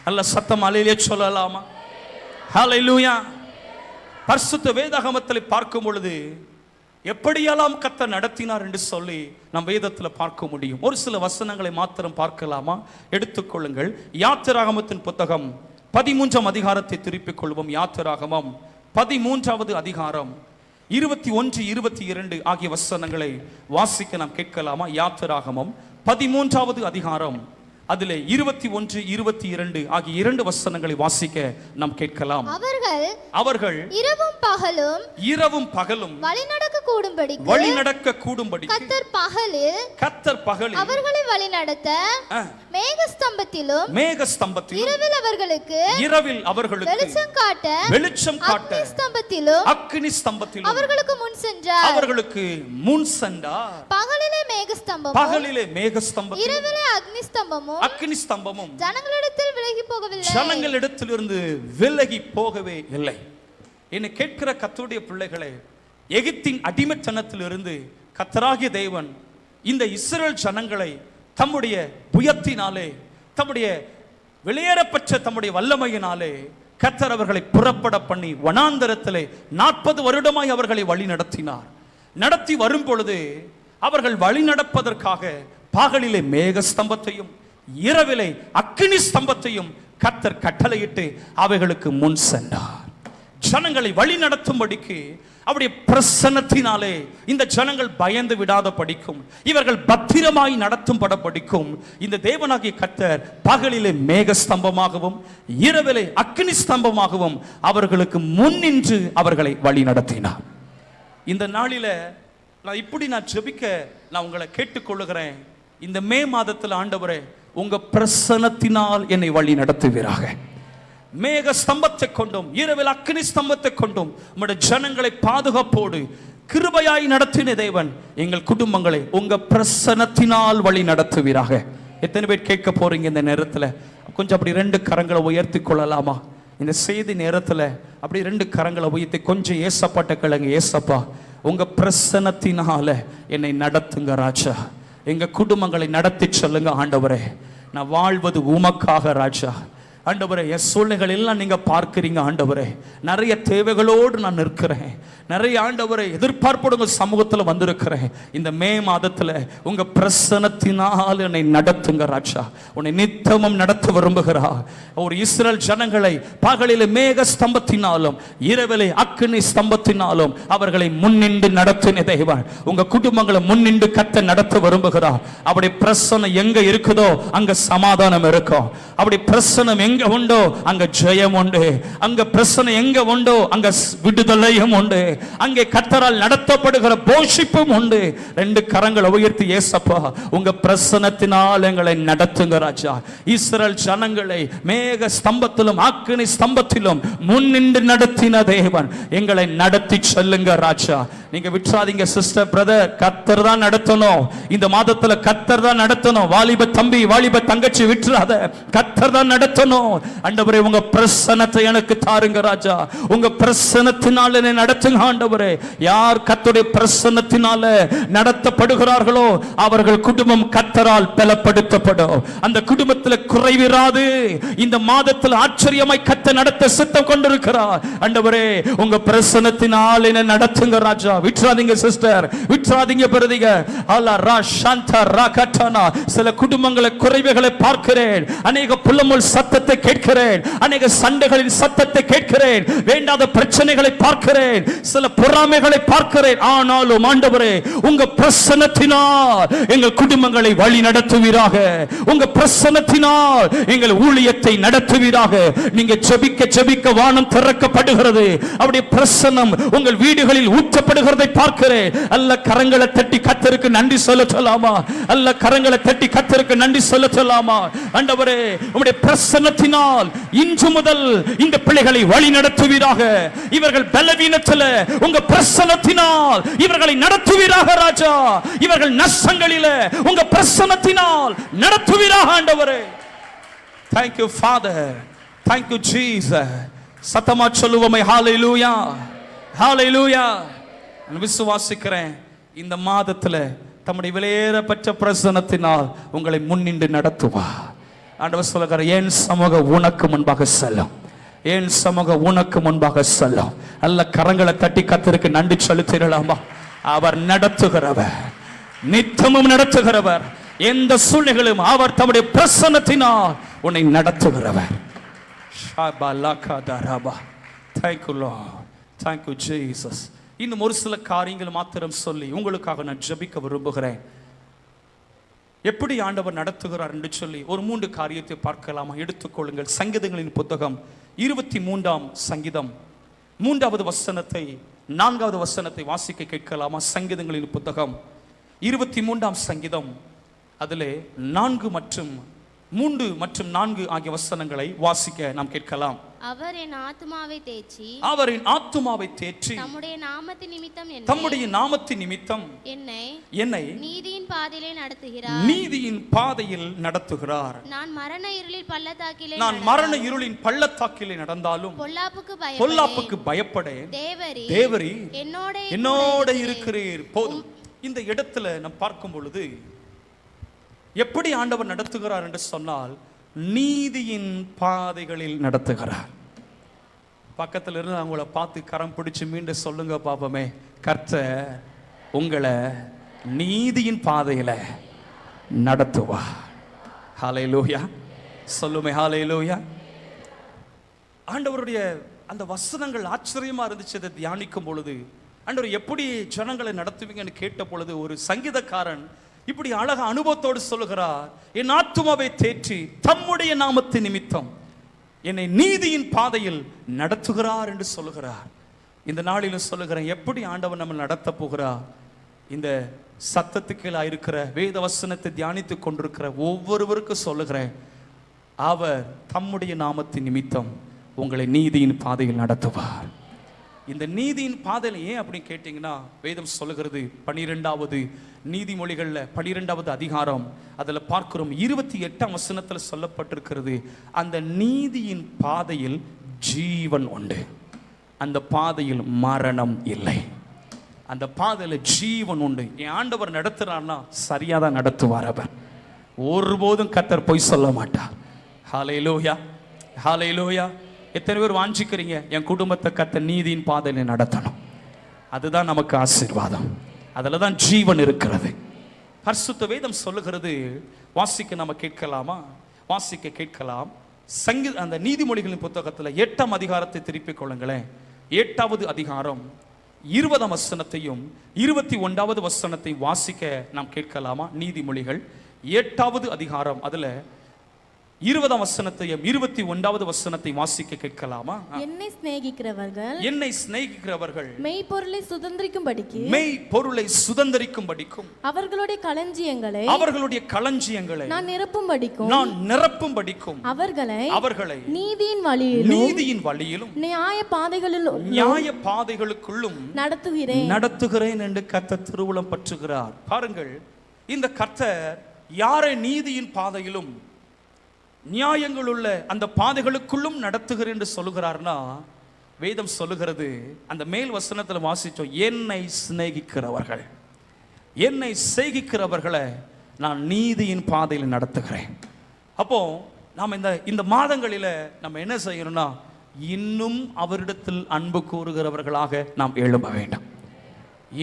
நல்ல சத்தம் அல்லேலூயா சொல்லலாமா? ஹல்லேலூயா. பரிசுத்த வேதாகமத்தில் பார்க்கும் பொழுது எப்படியெல்லாம் கர்த்தர் நடத்தினார் என்று சொல்லி நம் வேதத்தில் பார்க்க முடியும். ஒரு சில வசனங்களை மாத்திரம் பார்க்கலாமா? எடுத்துக்கொள்ளுங்கள். யாத்திராகமத்தின் புத்தகம் 13ஆம் அதிகாரத்தை திருப்பிக் கொள்வோம். யாத்திராகமம் 13வது அதிகாரம் 21, 22 ஆகிய வசனங்களை வாசிக்க நாம் கேட்கலாமா? யாத்திராகமம் 13வது அதிகாரம் அதிலே 21, 22 ஆகிய 2 வசனங்களை வாசிக்க நாம் கேட்கலாம். அவர்கள் இரவும் பகலும் வழிநடக்க கூடும்படி கர்த்தர் பகலில் அவர்களை வழிநடத்த மேகஸ்தம்பத்திலும் இரவில் அவர்களுக்கு வெளிச்சம் காட்ட அக்கினி ஸ்தம்பத்திலும் அவர்களுக்கு முன் சென்றார். பகலிலே மேகஸ்தம்பம் இரவிலே அக்கினி ஸ்தம்பமும் ஜனங்களிடத்திலிருந்து விலகி போகவே இல்லை. என்னை கேட்கிற கர்த்தருடைய பிள்ளைகளே, எகிப்தின் அடிமைத்தனத்திலிருந்து கர்த்தராகிய தேவன் இந்த இஸ்ரவேல் ஜனங்களை தம்முடைய புயத்தினாலே, தம்முடைய வெளியேறப்பட்ட தம்முடைய வல்லமையினாலே கர்த்தர் அவர்களை புறப்பட பண்ணி வனாந்தரத்திலே 40 வருடமாய் அவர்களை வழி நடத்தினார். நடத்தி வரும் பொழுது அவர்கள் வழி நடப்பதற்காக பகலிலே மேக ஸ்தம்பத்தையும் இரவிலே அக்கினி ஸ்தம்பத்தையும் கர்த்தர் கட்டளையிட்டு அவைகளுக்கு முன் சென்றார். ஜனங்களை வழி நடத்தும்படிக்கு அவருடைய பிரசன்னத்தினாலே இந்த ஜனங்கள் பயந்து விடாத படிக்கும், இவர்கள் பத்திரமாய் நடத்தும் பட படிக்கும் இந்த தேவனாகிய கர்த்தர் பகலிலே மேக ஸ்தம்பமாகவும் இரவிலே அக்கினி ஸ்தம்பமாகவும் அவர்களுக்கு முன் நின்று அவர்களை வழி நடத்தினார். இந்த நாளில நான் ஜெபிக்க நான் உங்களை கேட்டுக்கொள்ளுகிறேன். இந்த மே மாதத்தில் ஆண்டவரே உங்க பிரசன்னத்தினால் என்னை வழி நடத்துவீராக. மேக ஸ்தம்பத்தை கொண்டும் இரவில் அக்கினி ஸ்தம்பத்தை கொண்டும் உம்முடைய ஜனங்களை பாதுகாப்போடு கிருபையாய் நடத்தின தேவன் எங்கள் குடும்பங்களை உங்க பிரசன்னத்தினால் வழி நடத்துவீராக. எத்தனை பேர் கேட்க போறீங்க இந்த நேரத்தில்? கொஞ்சம் அப்படி 2 கரங்களை உயர்த்தி கொள்ளலாமா? இந்த செய்தி நேரத்தில் அப்படி 2 கரங்களை உயர்த்தி கொஞ்சம் ஏசப்பாட்ட கிழங்கு, ஏசப்பா உங்க பிரசன்னத்தினால என்னை நடத்துங்க ராஜா. எங்க குடும்பங்களை நடத்தி சொல்லுங்க ஆண்டவரே. நான் வாழ்வது உமக்காக ராஜா. ஆண்டவரே, என் சூழ்நிலைகள் எல்லாம் நீங்க பார்க்கிறீங்க ஆண்டவரே. நிறைய தேவைகளோடு நான் நிற்கிறேன். நிறைய ஆண்டவரே எதிர்பார்ப்போடு உங்க சமூகத்தில் வந்திருக்கிறேன். இந்த மே மாதத்துல உங்க பிரசன்னத்தினால் என்னை நடத்துங்க ராஜா. உன்னை நித்தமும் நடத்த விரும்புகிறார். ஒரு இஸ்ரேல் ஜனங்களை பகலிலே மேக ஸ்தம்பத்தினாலும் இரவிலே அக்கினி ஸ்தம்பத்தினாலும் அவர்களை முன்னின்று நடத்தின தேவன் உங்க குடும்பங்களை முன்னின்று கத்த நடத்த விரும்புகிறார். அப்படி பிரசன்னம் எங்க இருக்குதோ அங்க சமாதானம் இருக்கும். அப்படி பிரசன்னம் எங்க உண்டோ அங்க ஜெயம் உண்டு. அங்க பிரசன்னம் எங்க உண்டோ அங்க விடுதலையும் உண்டு. அங்கே கர்த்தரால் நடத்தப்படுகிற போஷிப்பும் உண்டு. ரெண்டு கரங்களை உயர்த்தி, ஏசப்பா உங்க பிரசன்னத்தினால் எங்களை நடத்துங்க ராஜா. இஸ்ரவேல் ஜனங்களை மேக ஸ்தம்பத்திலும் அக்கினி ஸ்தம்பத்திலும் முன்னின்று நடத்தின தேவன் எங்களை நடத்தி செல்லுங்க ராஜா. நீங்க விட்டுறாதீங்க சிஸ்டர், பிரதர். கர்த்தர் தான் நடத்தணும். இந்த மாதத்துல கர்த்தர் தான் நடத்தணும். வாலிப தம்பி, வாலிப தங்கச்சி விட்டுறாத. கர்த்தர் தான் நடத்தணும். ஆண்டவரே, உங்க பிரசன்னத்தை எனக்கு தாருங்க ராஜா. உங்க பிரசன்னத்தினால் என்னை நடத்துங்க ஆண்டவரே. யார் கர்த்தருடைய பிரசன்னத்தினால நடத்தப்படுகிறார்களோ அவர்கள் குடும்பம் கர்த்தரால் பலப்படுத்தப்படும். அந்த குடும்பத்தில் குறைவிராது. இந்த மாதத்தில் ஆச்சரியமாய் கர்த்தர் நடத்த சித்தம் கொண்டிருக்கிறார். ஆண்டவரே, உங்க பிரசன்னத்தினால் என்னை நடத்துங்க ராஜா. விட்டுறாதீங்க சிஸ்டர், விட்டுறாதீங்க பிரதிக. அல்லா ரா சாந்தா ரா கட்டனா. சில குடும்பங்களை குறைவுகளை பார்க்கிறேன். அநேக புலமுள் சத்தத்தை கேட்கிறேன். அநேக சண்டைகளின் சத்தத்தை கேட்கிறேன். வேண்டாத பிரச்சனைகளை பார்க்கிறேன். சில பொறாமைகளை பார்க்கிறேன். ஆனாலும் ஆண்டவரே, உங்க பிரசன்னத்தினால் எங்கள் குடும்பங்களை வழி நடத்துவீராக. உங்க பிரசன்னத்தினால் எங்கள் ஊழியத்தை நடத்துவீராக. நீங்க ஜெபிக்க ஜெபிக்க வானம் திறக்கப்படுகிறது. அவருடைய பிரசன்னம் உங்கள் வீடுகளில் ஊற்றப்படுகிறதை பார்க்கிறேன். அல்ல கரங்களை தட்டி கர்த்தருக்கு நன்றி சொல்லலாமா? அல்ல கரங்களை தட்டி கர்த்தருக்கு நன்றி சொல்லலாமா? ஆண்டவரே, உம்முடைய பிரசன்னத்தினால் இன்று முதல் இந்த பிள்ளைகளை வழி நடத்துவீராக. இவர்கள் பலவீனத்தில் உங்க பிரசன்னத்தினால் இவர்களை நடத்துவீராக ராஜா. இவர்கள் நஷ்டங்களில் உங்க பிரசன்னத்தினால் நடத்துவீராக ஆண்டவரே. Thank you Father, thank you Jesus. சத்தமா சொல்லுவோமே ஹalleluya, ஹalleluya. நான் விசுவாசிக்கிறேன் இந்த மாதத்துல தம்முடைய விலையேறப்பட்ட பிரசன்னத்தினால் உங்களை முன்னின்று நடத்துவா. ஆண்டவர் சொல்லுகிறார், என் சமூகம் உனக்கு முன்பாக செல்லும், என் சமூகம் உனக்கு முன்பாக செல்லும். அல்ல கரங்களை தட்டி கர்த்தருக்கு நன்றி செலுத்திடலாமா? அவர் நடத்துகிறவர், நித்தமும் நடத்துகிறவர். எந்த சூழ்நிலையிலும் அவர் தம்முடைய பிரசன்னத்தினால் உன்னை நடத்துகிறவர். Thank you Lord, thank you Jesus. இன்னும் ஒரு சில காரியங்கள் மாத்திரம் சொல்லி உங்களுக்காக நான் ஜெபிக்க விரும்புகிறேன். எப்படி ஆண்டவர் நடத்துகிறார் என்று சொல்லி ஒரு 3 காரியத்தை பார்க்கலாமா? எடுத்துக்கொள்ளுங்கள். சங்கீதங்களின் புத்தகம் 23ஆம் சங்கீதம் 3வது வசனத்தை 4வது வசனத்தை வாசிக்க கேட்கலாமா? சங்கீதங்களின் புத்தகம் 23ஆம் சங்கீதம் அதிலே 4 மற்றும் 4 ஆகிய வசனங்களை வாசிக்க நாம் கேட்கலாம். அவர் என் ஆத்துமாவை தேற்றி, அவரின் ஆத்துமாவை தேற்றி தம்முடைய நாமத்தின் நிமித்தம் தம்முடைய நாமத்தின் நிமித்தம் என்னை நீதியின் பாதையிலே நடத்துகிறார், நீதியின் பாதையில் நடத்துகிறார். நான் மரண இருளின் பள்ளத்தாக்கிலே நடந்தாலும் பொல்லாப்புக்கு பயப்படேன். தேவரீ என்னோட இருக்கிறீர். போதும். இந்த இடத்துல நாம் பார்க்கும் பொழுது எப்படி ஆண்டவர் நடத்துகிறார் என்று சொன்னால், நீதியின் பாதைகளில் நடத்துகிறார். பக்கத்தில் இருந்து அவங்கள பார்த்து கரம் பிடிச்சு மீண்டும் சொல்லுங்க பாப்பமே, கர்த்தர் உங்களை நீதியின் பாதையில நடத்துவா. ஹல்லேலூயா சொல்லுமே, ஹல்லேலூயா. ஆண்டவருடைய அந்த வசனங்கள் ஆச்சரியமா இருந்துச்சு. அதை தியானிக்கும் பொழுது ஆண்டவர் எப்படி ஜனங்களை நடத்துவீங்கன்னு கேட்ட பொழுது ஒரு சங்கீதக்காரன் இப்படி அழக அனுபவத்தோடு சொல்லுகிறார், என் ஆத்துமாவை தேற்றி தம்முடைய நாமத்தின் நிமித்தம் என்னை நீதியின் பாதையில் நடத்துகிறார் என்று சொல்லுகிறார். இந்த நாளிலும் சொல்லுகிறேன், எப்படி ஆண்டவர் நம்ம நடத்த போகிறார்? இந்த சத்தத்துக்கீழா இருக்கிற வேத வசனத்தை தியானித்துக் கொண்டிருக்கிற ஒவ்வொருவருக்கும் சொல்லுகிறேன், அவர் தம்முடைய நாமத்தின் நிமித்தம் உங்களை நீதியின் பாதையில் நடத்துவார். இந்த நீதியின் பாதையில் ஏன் அப்படின்னு கேட்டீங்கன்னா, வேதம் சொல்லுகிறது 12வது நீதிமொழிகள்ல 12வது அதிகாரம் அதுல பார்க்கிறோம் 28ஆம் வசனத்துல சொல்லப்பட்டிருக்கிறது, அந்த நீதியின் பாதையில் ஜீவன் உண்டு, அந்த பாதையில் மரணம் இல்லை. அந்த பாதையில ஜீவன் உண்டு. என் ஆண்டவர் நடத்துறான்னா சரியா தான் நடத்துவார். அவர் ஒருபோதும் கர்த்தர் பொய் சொல்ல மாட்டார். ஹல்லேலூயா, ஹல்லேலூயா. எத்தனை பேர் வாஞ்சிக்கிறீங்க என் குடும்பத்தை கர்த்தர் நீதியின் பாதையில நடத்தணும்? அதுதான் நமக்கு ஆசீர்வாதம். அதுல தான் ஜீவன் இருக்கிறது. பரிசுத்த வேதம் சொல்லுகிறது. வாசிக்க நம்ம கேட்கலாமா? வாசிக்க கேட்கலாம். அந்த நீதிமொழிகளின் புத்தகத்துல 8ஆம் அதிகாரத்தை திருப்பிக் கொள்ளுங்களேன். 8வது அதிகாரம் 20ஆம் வசனத்தையும் 21வது வசனத்தையும் வாசிக்க நாம் கேட்கலாமா? நீதிமொழிகள் 8வது அதிகாரம் அதுல 20ஆம் வசனத்தையும் 21வது வசனத்தை வாசிக்க கேட்கலாமா? என்னை சிநேகிக்கிறவர்கள் மெய்ப்பொருளை சுதந்தரிக்கும்படிக்கும் அவர்களுடைய களஞ்சியங்களை நான் நிரப்பும்படிக்கும் அவர்களை நீதியின் வழியிலும் நியாய பாதைகளுக்குள்ளும் நடத்துகிறேன் என்று கர்த்தர் திருவுளம் பற்றுகிறார். பாருங்கள், இந்த கர்த்தர் யாரை நீதியின் பாதையிலும் நியாயங்கள் உள்ள அந்த பாதைகளுக்குள்ளும் நடத்துகிறேன் என்று சொல்லுகிறார்னா, வேதம் சொல்லுகிறது, அந்த மேல் வசனத்துல வாசிச்சோம், என்னை சிநேகிக்கிறவர்களை நான் நீதியின் பாதையில் நடத்துகிறேன். அப்போ நாம் இந்த மாதங்களில நம்ம என்ன செய்யணும்னா, இன்னும் அவரிடத்தில் அன்பு கூறுகிறவர்களாக நாம் எழும்ப வேண்டும்.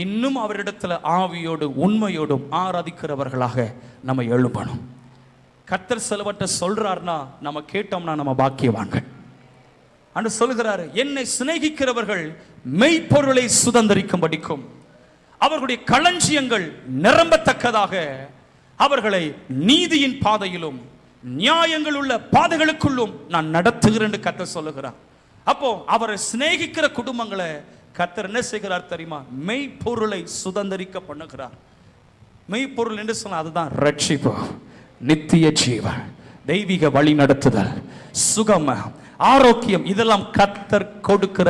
இன்னும் அவரிடத்துல ஆவியோடு உண்மையோடும் ஆராதிக்கிறவர்களாக நம்ம எழும்பணும். கர்த்தர் சிலவற்றை சொல்றார்னா நம்ம கேட்டோம்னா நம்ம பாக்கியவான்கள். அன்று சொல்கிறாரு, என்னை சிநேகிக்கிறவர்கள் மெய்ப்பொருளை சுதந்தரிக்கும்படிக்கும் அவர்களுடைய களஞ்சியங்கள் நிரம்பத்தக்கதாக அவர்களை நீதியின் பாதையிலும் நியாயங்கள் உள்ள பாதைகளுக்குள்ளும் நான் நடத்துகிறேன் என்று கர்த்தர் சொல்லுகிறார். அப்போ அவரை சிநேகிக்கிற குடும்பங்களை கர்த்தர் என்ன செய்கிறார் தெரியுமா? மெய்ப்பொருளை சுதந்தரிக்க பண்ணுகிறார். மெய்ப்பொருள் என்று சொன்னா அதுதான் ரட்சிப்பு, நித்திய ஜீவன், தெய்வீக வழி நடத்துதல், சுகம், ஆரோக்கியம். இதெல்லாம் கர்த்தர் கொடுக்கிற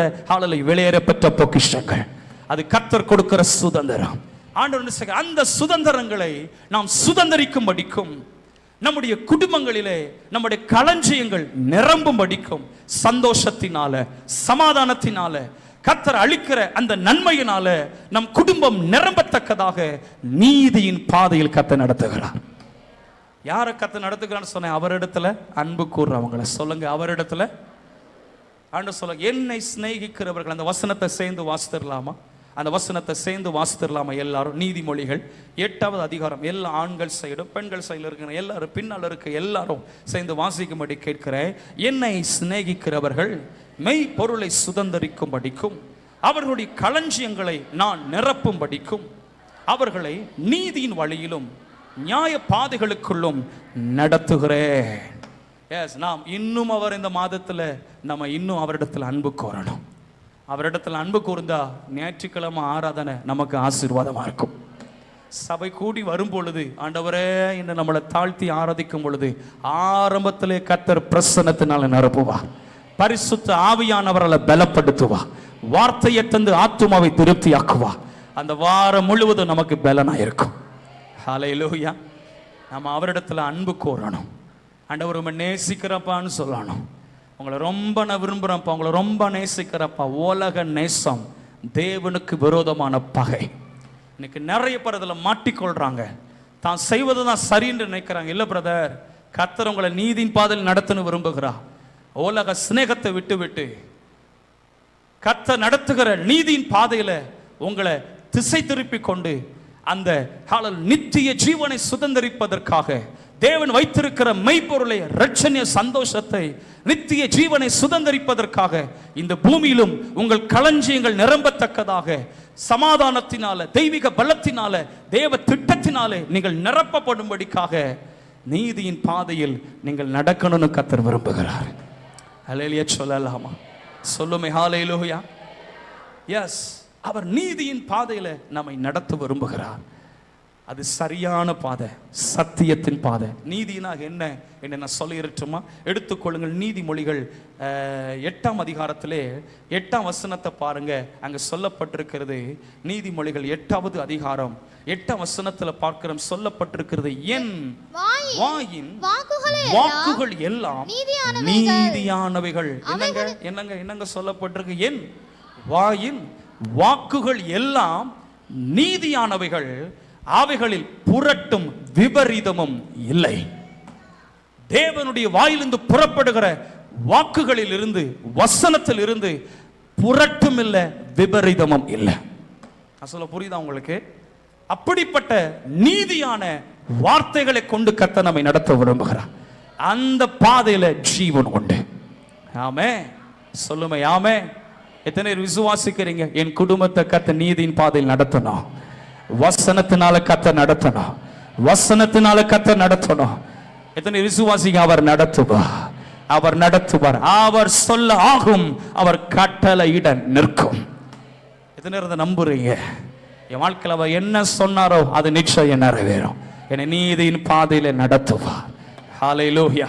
வெளியேறப்பட்ட பொக்கிஷங்கள். அது கர்த்தர் கொடுக்கிற சுதந்திரம். ஆண்டவர் அந்த சுதந்திரங்களை நாம் சுதந்தரிக்கும்படிக்கும் நம்முடைய குடும்பங்களிலே நம்முடைய களஞ்சியங்கள் நிரம்பும்படிக்கும் சந்தோஷத்தினால சமாதானத்தினால கர்த்தர் அளிக்கிற அந்த நன்மையினால நம் குடும்பம் நிரம்பத்தக்கதாக நீதியின் பாதையில் கர்த்தர் நடத்துகிறார். யாரை கர்த்தர் நடத்துகிறான்னு சொன்னேன்? அவரிடத்துல அன்பு கூறுறவங்களை சொல்லுங்க. அவரிடத்துல ஆண்டு சொல்லுங்க, என்னை சிநேகிக்கிறவர்கள். அந்த வசனத்தை சேர்ந்து வாசித்திரலாமா? அந்த வசனத்தை சேர்ந்து வாசித்திரலாமா எல்லாரும்? நீதிமொழிகள் 8வது அதிகாரம். எல்லா ஆண்கள் சைடும் பெண்கள் சைடில் இருக்கிற எல்லாரும், பின்னால் இருக்க எல்லாரும் சேர்ந்து வாசிக்கும்படி கேட்கிறேன். என்னை சிநேகிக்கிறவர்கள் மெய் பொருளை சுதந்தரிக்கும்படிக்கும் அவர்களுடைய களஞ்சியங்களை நான் நிரப்பும்படிக்கும் அவர்களை நீதியின் வழியிலும் நியாய பாதைகளுக்குள்ளும் நடத்துகிறேன். எஸ், நாம் இன்னும் அவர் இந்த மாதத்தில் நம்ம இன்னும் அவரிடத்தில் அன்பு கோரணும். அவரிடத்தில் அன்பு கூர்ந்தா ஞாயிற்றுக்கிழமை ஆராதனை நமக்கு ஆசீர்வாதமாக இருக்கும். சபை கூடி வரும் பொழுது ஆண்டவரே என்று நம்மளை தாழ்த்தி ஆராதிக்கும் பொழுது ஆரம்பத்திலே கர்த்தர் பிரசன்னத்தினால நிரப்புவார். பரிசுத்த ஆவியானவர்களை பலப்படுத்துவா. வார்த்தையை தந்து ஆத்துமாவை திருப்தியாக்குவா. அந்த வாரம் முழுவதும் நமக்கு பலனா இருக்கும். ஹல்லேலூயா. நம்ம அவரிடத்துல அன்பு கோரணும். ஆண்டவர் உம்மை நேசிக்கிறப்பான்னு சொல்லணும். உங்களை ரொம்ப நான் விரும்புகிறேன்ப்பா, உங்களை ரொம்ப நேசிக்கிறப்பா. உலக நேசம் தேவனுக்கு விரோதமான பகை. இன்னைக்கு நிறைய பேர் அதில் மாட்டிக்கொள்றாங்க. தான் செய்வது தான் சரி என்று நினைக்கிறாங்க. இல்லை பிரதர், கர்த்தர் உங்களை நீதியின் பாதையில் நடத்தணும் விரும்புகிறா. உலக சிநேகத்தை விட்டு விட்டு கர்த்தர் நடத்துகிற நீதியின் பாதையில் உங்களை திசை திருப்பி கொண்டு அந்த நித்திய ஜீவனை சுதந்தரிப்பதற்காக தேவன் வைத்திருக்கிற மெய்ப்பொருளை, இரட்சணிய சந்தோஷத்தை, நித்திய ஜீவனை சுதந்தரிப்பதற்காக இந்த பூமியிலும் உங்கள் களஞ்சியங்கள் நிரம்பத்தக்கதாக சமாதானத்தினால, தெய்வீக பலத்தினால, தேவ திட்டத்தினாலே நீங்கள் நிரப்பப்படும்படிக்காக நீதியின் பாதையில் நீங்கள் நடக்கணும்னு கர்த்தர் விரும்புகிறார். ஹல்லேலூயா சொல்லலாமா? சொல்லுமே ஹல்லேலூயா. எஸ், அவர் நீதியின் பாதையில நம்மை நடத்த விரும்புகிறார். அது சரியான பாதை, சத்தியத்தின் பாதை. நீதினாக என்ன என்ன நான் சொல்லிருட்டுமா? எடுத்துக்கொள்ளுங்கள். நீதிமொழிகள் 8ஆம் அதிகாரத்திலே 8ஆம் வசனத்தை பாருங்க. அங்க சொல்லப்பட்டிருக்கிறது. நீதிமொழிகள் 8வது அதிகாரம் 8ஆம் வசனத்துல பார்க்கிறோம். சொல்லப்பட்டிருக்கிறது, என் வாயின் வாக்குகள் எல்லாம் நீதியானவைகள். என்னங்க என்னங்க என்னங்க சொல்லப்பட்டிருக்கு? என் வாயின் வாக்குகள் எல்லாம் நீதியானவைகள் அவைகளில் புரட்டும் விபரீதமும் இல்லை. தேவனுடைய வாயிலிருந்து புறப்படுகிற வாக்குகளில் இருந்து, வசனத்தில் இருந்து புரட்டும் இல்லை, விபரீதமும் இல்லை. சொல்ல புரியுதா உங்களுக்கு? அப்படிப்பட்ட நீதியான வார்த்தைகளை கொண்டு கர்த்தர் நம்மை நடத்த விரும்புகிறார். அந்த பாதையில ஜீவன் உண்டு. ஆமே, சொல்லுமே ஆமே. எத்தனை விசுவாசிக்கிறீங்க? என் குடும்பத்தை கர்த்தர் நீதியின் பாதையில் நடத்தணும், வசனத்தினால கர்த்தர் நடத்தணும், வசனத்தினால கர்த்தர் நடத்தணும். எத்தனை விசுவாசிங்க? அவர் நடத்துவார், அவர் நடத்துவார். அவர் சொல்ல ஆகும், அவர் கட்டளையிட நிற்கும். எத்தனை நேரம் நம்புறீங்க? என் வாழ்க்கையில் அவர் என்ன சொன்னாரோ அது நிச்சயம் நிறைவேறும். என்னை நீதியின் பாதையில நடத்துவார். ஹல்லேலூயா,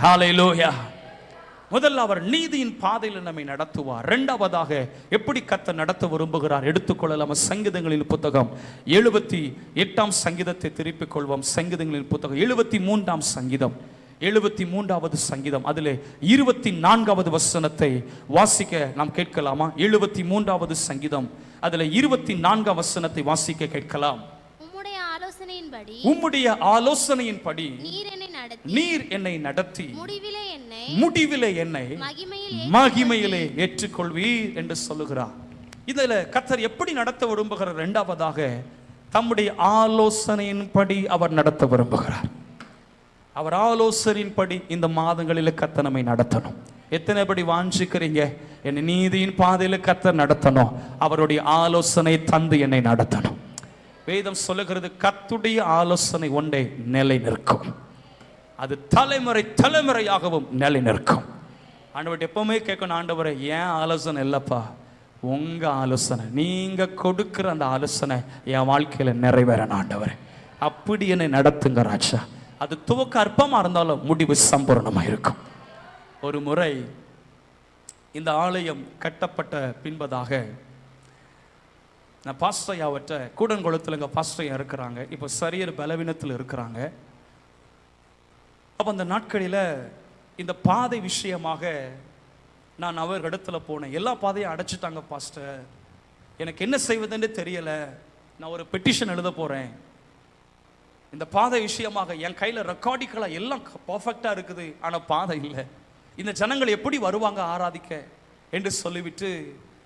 ஹல்லேலூயா. முதல்ல அவர் நீதியின் பாதையில் நம்மை நடத்துவார். இரண்டாவதாக எப்படி கர்த்தர் நடத்த விரும்புகிறார் எடுத்துக்கொள்ளலாம். சங்கீதங்களின் புத்தகம் 78ஆம் சங்கீதத்தை திருப்பிக் கொள்வோம். சங்கீதங்களின் புத்தகம் 73ஆம் சங்கீதம், 73வது சங்கீதம், அதிலே 24வது வசனத்தை வாசிக்க நாம் கேட்கலாமா? 73வது சங்கீதம், அதிலே 24ஆம் வசனத்தை வாசிக்க கேட்கலாம். உம்முடைய ஆலோசனையின்படி நீர் என்னை நடத்தி முடிவிலே என்னை மகிமையிலே ஏற்றுக்கொள்வீர் என்று சொல்லுகிறார். இதுல கர்த்தர் எப்படி நடத்த விரும்புகிறார்? இரண்டாவதாக தம்முடைய ஆலோசனையின்படி அவர் நடத்த விரும்புகிறார். அவர் ஆலோசனையின்படி இந்த மாதங்களில் கர்த்தர் நம்மை நடத்தணும். எத்தனை படி வாஞ்சிக்கிறீங்க? என்னை நீதியின் பாதையில கர்த்தர் நடத்தணும், அவருடைய ஆலோசனை தந்து என்னை நடத்தணும். வேதம் சொல்லுகிறது, கர்த்தருடைய ஆலோசனை ஒன்றே நிலை நிற்கும், அது தலைமுறை தலைமுறையாகவும் நிலை நிற்கும். ஆண்டவர்கிட்ட எப்பவுமே கேட்கணும், ஆண்டவரே ஏன் ஆலோசனை இல்லப்பா, உங்க ஆலோசனை, நீங்க கொடுக்கிற அந்த ஆலோசனை என் வாழ்க்கையில நிறைவேறணும் ஆண்டவரே, அப்படி என்னை நடத்துங்க ராஜா. அது துவக்க அற்பமா இருந்தாலும் முடிவு சம்பூர்ணமா இருக்கும். ஒரு முறை இந்த ஆலயம் கட்டப்பட்ட பின்பதாக நான் பாஸ்டையாவற்ற கூடன்குளத்தில் எங்கள் பாஸ்டையா இருக்கிறாங்க. இப்போ சரியர் பலவீனத்தில் இருக்கிறாங்க. அப்போ அந்த நாட்களில் இந்த பாதை விஷயமாக நான் அவர் இடத்துல போனேன். எல்லா பாதையும் அடைச்சிட்டாங்க பாஸ்டர், எனக்கு என்ன செய்வதுன்னு தெரியலை, நான் ஒரு பெட்டிஷன் எழுத போகிறேன், இந்த பாதை விஷயமாக என் கையில் ரெக்கார்டிக்கலாக எல்லாம் பர்ஃபெக்டாக இருக்குது, ஆனால் பாதை இல்லை, இந்த ஜனங்கள் எப்படி வருவாங்க ஆராதிக்க என்று சொல்லிவிட்டு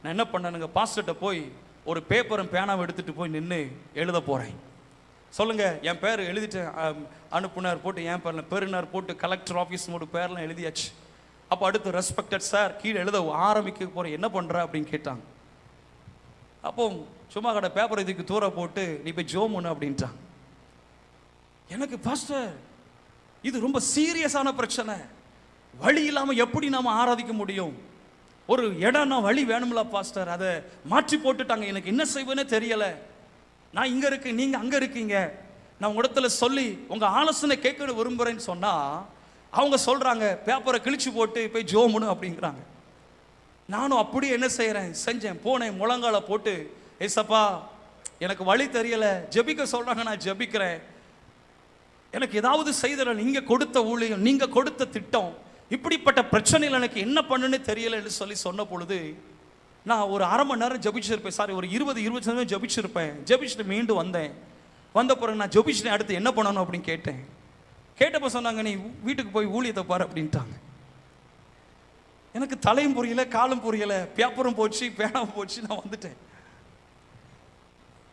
நான் என்ன பண்ணேனுங்க, பாஸ்டர்கிட்ட போய் ஒரு பேப்பரும் பேனாவை எடுத்துகிட்டு போய் நின்று எழுத போகிறேன். சொல்லுங்கள், என் பேர் எழுதிட்டு அனுப்புனர் போட்டு என் பேரில் பெருனர் போட்டு கலெக்டர் ஆஃபீஸ் மூடு பேர்லாம் எழுதியாச்சு. அப்போ அடுத்து ரெஸ்பெக்டட் சார் கீழே எழுத ஆரம்பிக்க போகிறேன், என்ன பண்ணுற அப்படின்னு கேட்டாங்க. அப்போ சும்மா கடை பேப்பர் இதுக்கு தூர போட்டு நீ போய் ஜோம் ஒன்று அப்படின்ட்டாங்க. எனக்கு பாஸ்டர் இது ரொம்ப சீரியஸான பிரச்சனை, வழி இல்லாமல் எப்படி நாம் ஆராதிக்க முடியும், ஒரு இடம்னா வழி வேணும்ல பாஸ்டர், அதை மாற்றி போட்டுட்டாங்க, எனக்கு என்ன செய்வேன்னு தெரியலை, நான் இங்கே இருக்கேன் நீங்கள் அங்கே இருக்கீங்க, நான் உங்கள் இடத்துல சொல்லி உங்கள் ஆலோசனை கேட்க விரும்புகிறேன்னு சொன்னால் அவங்க சொல்கிறாங்க பேப்பரை கிழிச்சு போட்டு போய் ஜோமுன்னு அப்படிங்கிறாங்க. நானும் அப்படியே என்ன செய்கிறேன், செஞ்சேன், போனேன், முழங்கால போட்டு ஏசப்பா எனக்கு வழி தெரியலை, ஜெபிக்க சொல்கிறாங்க, நான் ஜெபிக்கிறேன், எனக்கு ஏதாவது செய்தல, நீங்கள் கொடுத்த ஊழியம், நீங்கள் கொடுத்த திட்டம், இப்படிப்பட்ட பிரச்சனையில் எனக்கு என்ன பண்ணுன்னு தெரியலைன்னு சொல்லி சொன்ன பொழுது நான் ஒரு அரை மணி நேரம் ஜபிச்சிருப்பேன், சாரி ஒரு 20 நிமிஷம் ஜபிச்சிருப்பேன். ஜபிச்சுட்டு மீண்டும் வந்தேன். வந்த பிறகு நான் ஜபிச்சுட்டு அடுத்து என்ன பண்ணணும் அப்படின்னு கேட்டேன். கேட்டப்போ சொன்னாங்க நீ வீட்டுக்கு போய் ஊழியத்தை பாரு அப்படின்ட்டாங்க. எனக்கு தலையும் புரியல காலும் புரியல, பேப்பரும் போச்சு பேனாவும் போச்சு, நான் வந்துட்டேன்.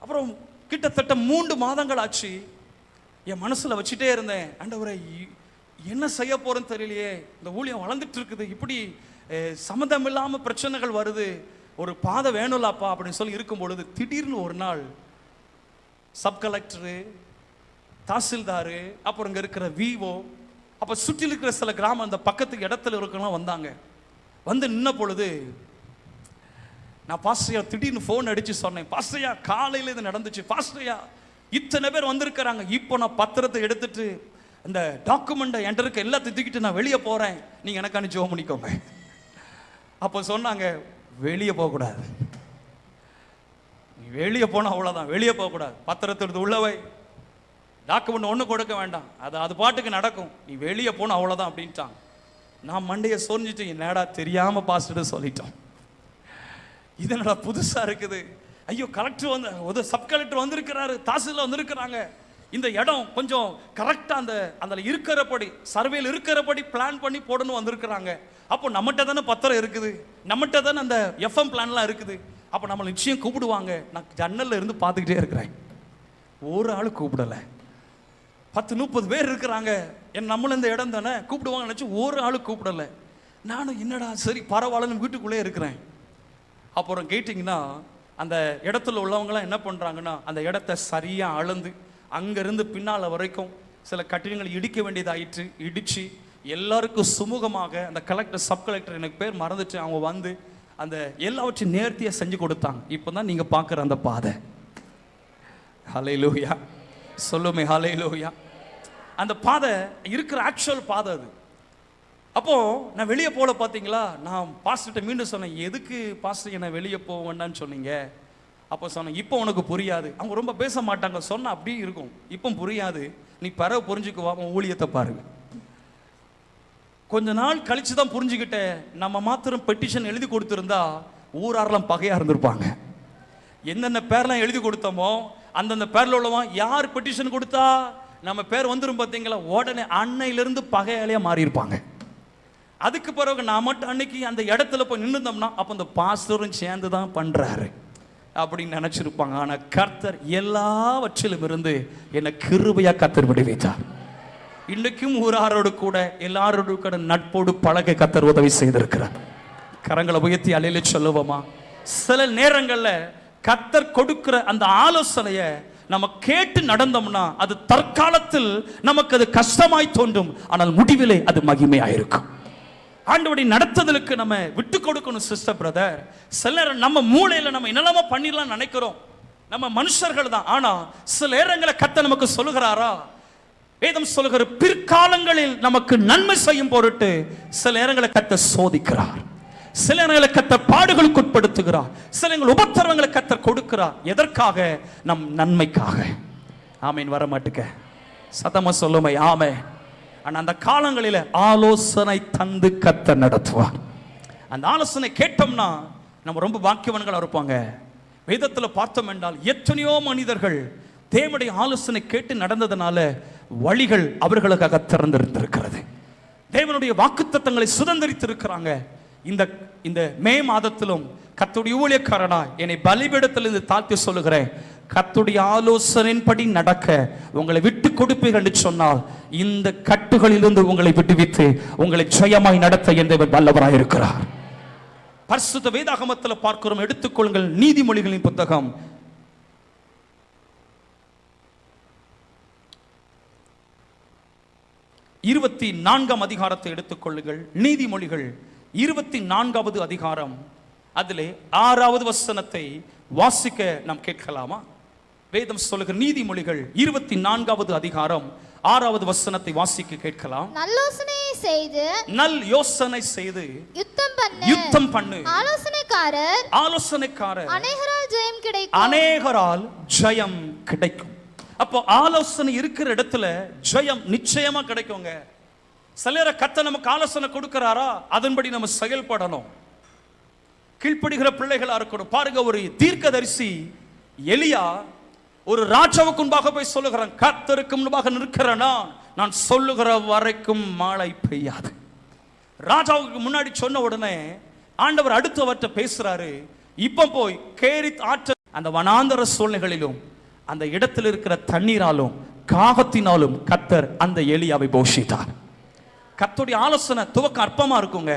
அப்புறம் கிட்டத்தட்ட 3 மாதங்கள் ஆச்சு. என் மனசுல வச்சுட்டே இருந்தேன், ஆண்டவரே என்ன செய்ய போறேன்னு தெரியலையே, இந்த ஊழியம் வளர்ந்துட்டு இருக்குது, இப்படி சம்மந்தம் இல்லாமல் பிரச்சனைகள் வருது, ஒரு பாதை வேணும்லாப்பா அப்படின்னு சொல்லி இருக்கும் பொழுது திடீர்னு ஒரு நாள் சப் கலெக்டரு, தாசில்தாரு, அப்புறம் இங்கே இருக்கிற விஓ, அப்போ சுற்றி இருக்கிற சில கிராமம் அந்த பக்கத்துக்கு இடத்துல இருக்கலாம் வந்தாங்க. வந்து நின்ன பொழுது நான் பாஸ்டையா திடீர்னு ஃபோன் அடித்து சொன்னேன், பாஸ்டையா காலையில் இது நடந்துச்சு, பாஸ்டையா இத்தனை பேர் வந்திருக்கிறாங்க, இப்போ நான் பத்திரத்தை எடுத்துட்டு அந்த டாக்குமெண்ட்டை என்கிட்ட இருக்க எல்லாத்தையும் தூக்கிட்டு நான் வெளியே போகிறேன், நீங்கள் எனக்கான ஜெபம் பண்ணிக்கோங்க. அப்போ சொன்னாங்க வெளியே போகக்கூடாது, நீ வெளியே போனால் அவ்வளோதான், வெளியே போகக்கூடாது, பத்திரத்தை எடுத்து உள்ளவை, டாக்குமெண்ட் ஒன்றும் கொடுக்க வேண்டாம், அது பாட்டுக்கு நடக்கும், நீ வெளியே போனால் அவ்வளோதான் அப்படின்ட்டாங்க. நான் மண்டையை சொரிஞ்சிட்டு என்னடா தெரியாமல் பாஸ்ட்டு சொல்லிட்டோம், இது என்னடா புதுசாக இருக்குது, ஐயோ கலெக்டர் வந்து ஒரு சப் கலெக்டர் வந்திருக்கிறாரு, தாசில்தார் வந்திருக்கிறாங்க, இந்த இடம் கொஞ்சம் கரெக்டாக அதில் இருக்கிறபடி சர்வேல இருக்கிறபடி பிளான் பண்ணி போடணும் வந்திருக்கிறாங்க. அப்போ நம்மகிட்ட தானே பத்திரம் இருக்குது, நம்மகிட்ட தானே அந்த எஃப்எம் பிளான்லாம் இருக்குது, அப்போ நம்மளை நிச்சயம் கூப்பிடுவாங்க. நான் ஜன்னலில் இருந்து பார்த்துக்கிட்டே இருக்கிறேன், ஒரு ஆள் கூப்பிடலை. 10-30 பேர் இருக்கிறாங்க, நம்மள இந்த இடம் தானே கூப்பிடுவாங்க நினச்சி ஒரு ஆள் கூப்பிடலை. நானும் என்னடா சரி பரவாயில்லன்னு வீட்டுக்குள்ளே இருக்கிறேன். அப்புறம் கேட்டிங்கன்னா அந்த இடத்துல உள்ளவங்களாம் என்ன பண்ணுறாங்கன்னா அந்த இடத்த சரியாக அளந்து அங்கேருந்து பின்னால் வரைக்கும் சில கட்டிடங்களை இடிக்க வேண்டியதாயிற்று. இடித்து எல்லாருக்கும் சுமூகமாக அந்த கலெக்டர் சப் கலெக்டர் எனக்கு பேர் மறந்துட்டு அவங்க வந்து அந்த எல்லாவற்றையும் நேர்த்தியாக செஞ்சு கொடுத்தாங்க. இப்போ தான் நீங்கள் பார்க்குற அந்த பாதை. ஹல்லேலூயா சொல்லுமே, ஹல்லேலூயா. அந்த பாதை இருக்கிற ஆக்சுவல் பாதை அது. அப்போது நான் வெளியே போல பார்த்தீங்களா, நான் பாஸ்டர்கிட்ட மீண்டும் சொன்னேன், எதுக்கு பாஸ்டர் என்னை வெளியே போவேன்னு சொன்னீங்க? அப்போ சொன்னேன், இப்போ உனக்கு புரியாது. அவங்க ரொம்ப பேச மாட்டாங்க, சொன்னால் அப்படியே இருக்கும். இப்போ புரியாது, நீ பிறகு புரிஞ்சுக்குவா, உன் ஊழியத்தை பாருங்க. கொஞ்ச நாள் கழிச்சு தான் புரிஞ்சுக்கிட்டேன், நம்ம மாத்திரம் பெட்டிஷன் எழுதி கொடுத்துருந்தா ஊராரெல்லாம் பகையாக இருந்திருப்பாங்க. என்னென்ன பேர்லாம் எழுதி கொடுத்தோமோ அந்தந்த பேரில் உள்ளவன் யார் பெட்டிஷன் கொடுத்தா நம்ம பேர் வந்துடும் பார்த்தீங்களா, உடனே அன்னையிலிருந்து பகையாளியாக மாறியிருப்பாங்க. அதுக்கு பிறகு நான் மட்டும் அன்னைக்கு அந்த இடத்துல போய் நின்றுந்தோம்னா அப்போ அந்த பாஸ்டரும் சேர்ந்து தான் பண்ணுறாரு அப்படின்னு நினச்சிருப்பாங்க. ஆனால் கர்த்தர் எல்லாவற்றிலும் இருந்து என்னை கிருபையாக கர்த்தர் விடுவித்தார். இன்றைக்கும் ஊராரோடு கூட எல்லாரோடு கூட நட்போடு பழக கர்த்தர் உதவி செய்திருக்கிறார். கரங்களை உயர்த்தி அலையில சொல்லுவோமா? சில நேரங்களில் கர்த்தர் கொடுக்கிற அந்த ஆலோசனையை நம்ம கேட்டு நடந்தோம்னா அது தற்காலத்தில் நமக்கு அது கஷ்டமாய் தோன்றும், ஆனால் முடிவிலே அது மகிமையாயிருக்கும். ஆண்டவருடைய நடத்துதலுக்கு நம்ம விட்டு கொடுக்கணும் சிஸ்டர் பிரதர். சிலர் நம்ம மூளையில் நம்ம என்னெல்லாமோ பண்ணிடலாம் நினைக்கிறோம், நம்ம மனுஷர்கள் தான். ஆனா சில நேரங்களை கர்த்தர் நமக்கு சொல்லுகிறாரா? வேதம் சொல்லுகிற பிற்காலங்களில் நமக்கு நன்மை செய்யும் பொருட்டு சில நேரங்களை கர்த்தர் சோதிக்கிறார், சில நேரங்களை கர்த்தர் பாடுகளுக்கு உட்படுத்துகிறார், சில நேரங்கள் உபத்திரவங்களை கர்த்தர் கொடுக்கிறார். எதற்காக? நம் நன்மைக்காக. ஆமீன். வர மாட்டுக்க சத்தமா சொல்லுமை ஆமே. ஆனால் அந்த காலங்களில் ஆலோசனை தந்து கர்த்தர் நடத்துவார். அந்த ஆலோசனை கேட்டோம்னா நம்ம ரொம்ப பாக்கியவான்களா இருப்பாங்க. வேதத்தில் பார்த்தோம் என்றால் எத்தனையோ மனிதர்கள் தேவனுடைய ஆலோசனை கேட்டு நடந்ததனால வழிகள் அவர்களுக்காக திறந்திருந்திருக்கிறது. தேவனுடைய வாக்குத்தத்தங்களை சுதந்திரித்திருக்கிறாங்க. இந்த மே மாதத்திலும் கர்த்தருடைய ஊழியக்காரனா என்னை பலிபீடத்திலிருந்து தாழ்த்தி சொல்லுகிறேன், கர்த்தருடைய ஆலோசனையின்படி நடக்க உங்களை விட்டு கொடுப்பீர்கள் என்று சொன்னால் இந்த கட்டுகளிலிருந்து உங்களை விடுவித்து உங்களை ஜெயமாய் நடத்த என்றவர் வல்லவராய் இருக்கிறார். பரிசுத்த வேதாகமத்தில் பார்க்கிறோம். எடுத்துக்கொள்ளுங்கள் நீதிமொழிகளின் புத்தகம் 24ஆம் அதிகாரத்தை எடுத்துக்கொள்ளுங்கள். நீதிமொழிகள் 24வது அதிகாரம், அதிலே 6வது வசனத்தை வாசிக்க நாம் கேட்கலாமா? வேதம் சொல்லுகிற நீதிமொழிகள் 24வது அதிகாரம் 6வது வசனத்தை வாசிக்க கேட்கலாம். நல் யோசனை செய்து யுத்தம் பண்ணு. ஆலோசனைக்காரர் அநேகரால் ஜெயம் கிடைக்கும். அப்போ ஆலோசனை இருக்கிற இடத்துல ஜெயம் நிச்சயமா கிடைக்குங்க. சிலர கர்த்தர் நமக்கு ஆலோசனை கொடுக்கிறாரா, அதன்படி நம்ம செயல்படணும், கீழ்ப்படுகிற பிள்ளைகளா இருக்கணும். பாருங்க, ஒரு தீர்க்கதரிசி எலியா ஒரு ராஜாவுக்கு முன்பாக போய் சொல்லுகிறான், கர்த்தருக்கு முன்பாக நிற்கிறனா நான் சொல்லுகிற வரைக்கும் மழை பெய்யாது. ராஜாவுக்கு முன்னாடி சொன்ன உடனே ஆண்டவர் அடுத்தவர்கிட்ட பேசுறாரு. இப்ப போய் கேரித் ஆற்ற அந்த வனாந்தர சூழ்நிலைகளிலும் அந்த இடத்தில் இருக்கிற தண்ணீராலும் காகத்தினாலும் கர்த்தர் அந்த எலியாவை போஷித்தார். கர்த்தருடைய ஆலோசனை துவக்க அற்பமா இருக்குங்க,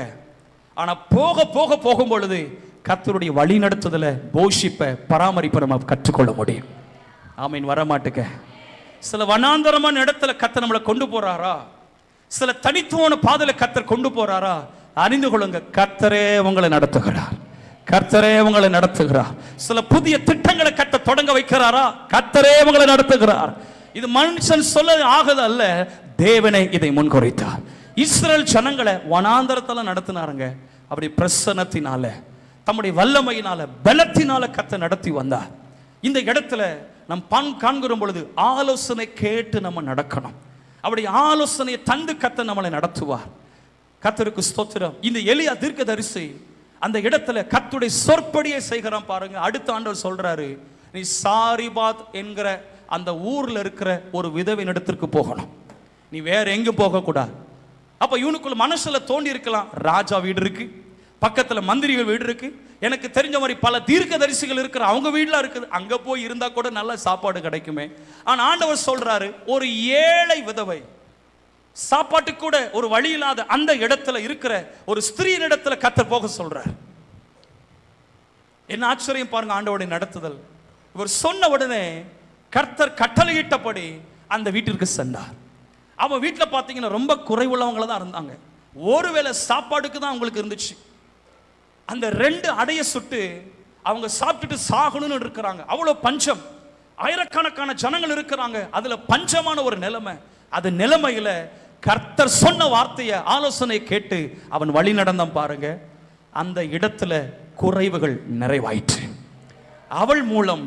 ஆனா போக போக போகும் பொழுது கர்த்தருடைய வழி நடத்துதல போஷிப்ப பராமரிப்பை நம்ம கற்றுக்கொள்ள முடியும். ஆமீன். வரமாட்டுக்க சில வனாந்தரமான இடத்துல கர்த்தர் நம்மளை கொண்டு போறாரா, சில தனித்துவமான பாதையில கர்த்தர் கொண்டு போறாரா, அறிந்து கொள்ளுங்க, கர்த்தரே உங்களை நடத்துகிறார், கர்த்தரே உங்களை நடத்துகிறார். சில புதிய திட்டங்களை கர்த்தர் தொடங்க வைக்கிறாரா, கர்த்தரே உங்களை நடத்துகிறார். இது மனுஷன் சொல்ல ஆகுது அல்ல, தேவனே இதை முன்குறித்தார். இஸ்ரேல் ஜனங்களை வனாந்தரத்துல நடத்தினாருங்க. அப்படி பிரசன்னத்தினால, தம்முடைய வல்லமையினால, பலத்தினால கர்த்தர் நடத்தி வந்தார். இந்த இடத்துல நம் காண்கிற பொழுது ஆலோசனை கேட்டு நம்ம நடக்கணும். அப்படி ஆலோசனையை தந்து கர்த்தர் நம்மளை நடத்துவார். கர்த்தருக்கு ஸ்தோத்திரம். இந்த எலியா தீர்க்கதரிசி அந்த இடத்துல கர்த்தருடைய சொற்படியே செய்கிறான் பாருங்க. அடுத்த ஆண்டவர் சொல்றாரு, நீ சாரிபாத் என்கிற அந்த ஊர்ல இருக்கிற ஒரு விதவின் இடத்திற்கு போகணும், நீ வேற எங்கும் போக கூடாது. அப்ப இவனுக்குள்ள மனசுல தோண்டி இருக்கலாம், ராஜா வீடு இருக்கு, பக்கத்துல மந்திரிகள் வீடு இருக்கு, எனக்கு தெரிஞ்ச மாதிரி பல தீர்க்கதரிசிகள் இருக்கிற அவங்க வீடுல இருக்குது, அங்க போய் இருந்தா கூட நல்ல சாப்பாடு கிடைக்குமே. ஆனா ஆண்டவர் சொல்றாரு, ஒரு ஏழை விதவை, சாப்பாட்டுக்கு கூட ஒரு வழி இல்லாத அந்த இடத்துல இருக்கிற ஒரு ஸ்திரீயின் இடத்துல கர்த்தர் போக சொல்றார். என்ன ஆச்சரியம் பாருங்க ஆண்டவருடைய நடத்துதல். இவர் சொன்ன உடனே கர்த்தர் கட்டளையிட்டபடி அந்த வீட்டிற்கு சென்றார். அவன் வீட்டில் பார்த்தீங்கன்னா ரொம்ப குறைவுள்ளவங்கள தான் இருந்தாங்க. ஒருவேளை சாப்பாடுக்கு தான் அவங்களுக்கு இருந்துச்சு. அந்த 2 அடைய சுட்டு அவங்க சாப்பிட்டுட்டு சாகணும்னு இருக்கிறாங்க. அவ்வளோ பஞ்சம், ஆயிரக்கணக்கான ஜனங்கள் இருக்கிறாங்க, அதுல பஞ்சமான ஒரு நிலைமை. அது நிலைமையில கர்த்தர் சொன்ன வார்த்தையை ஆலோசனை கேட்டு அவன் வழி நடந்தான் பாருங்க. அந்த இடத்துல குறைவுகள் நிறைவாயிற்று. அவள் மூலம்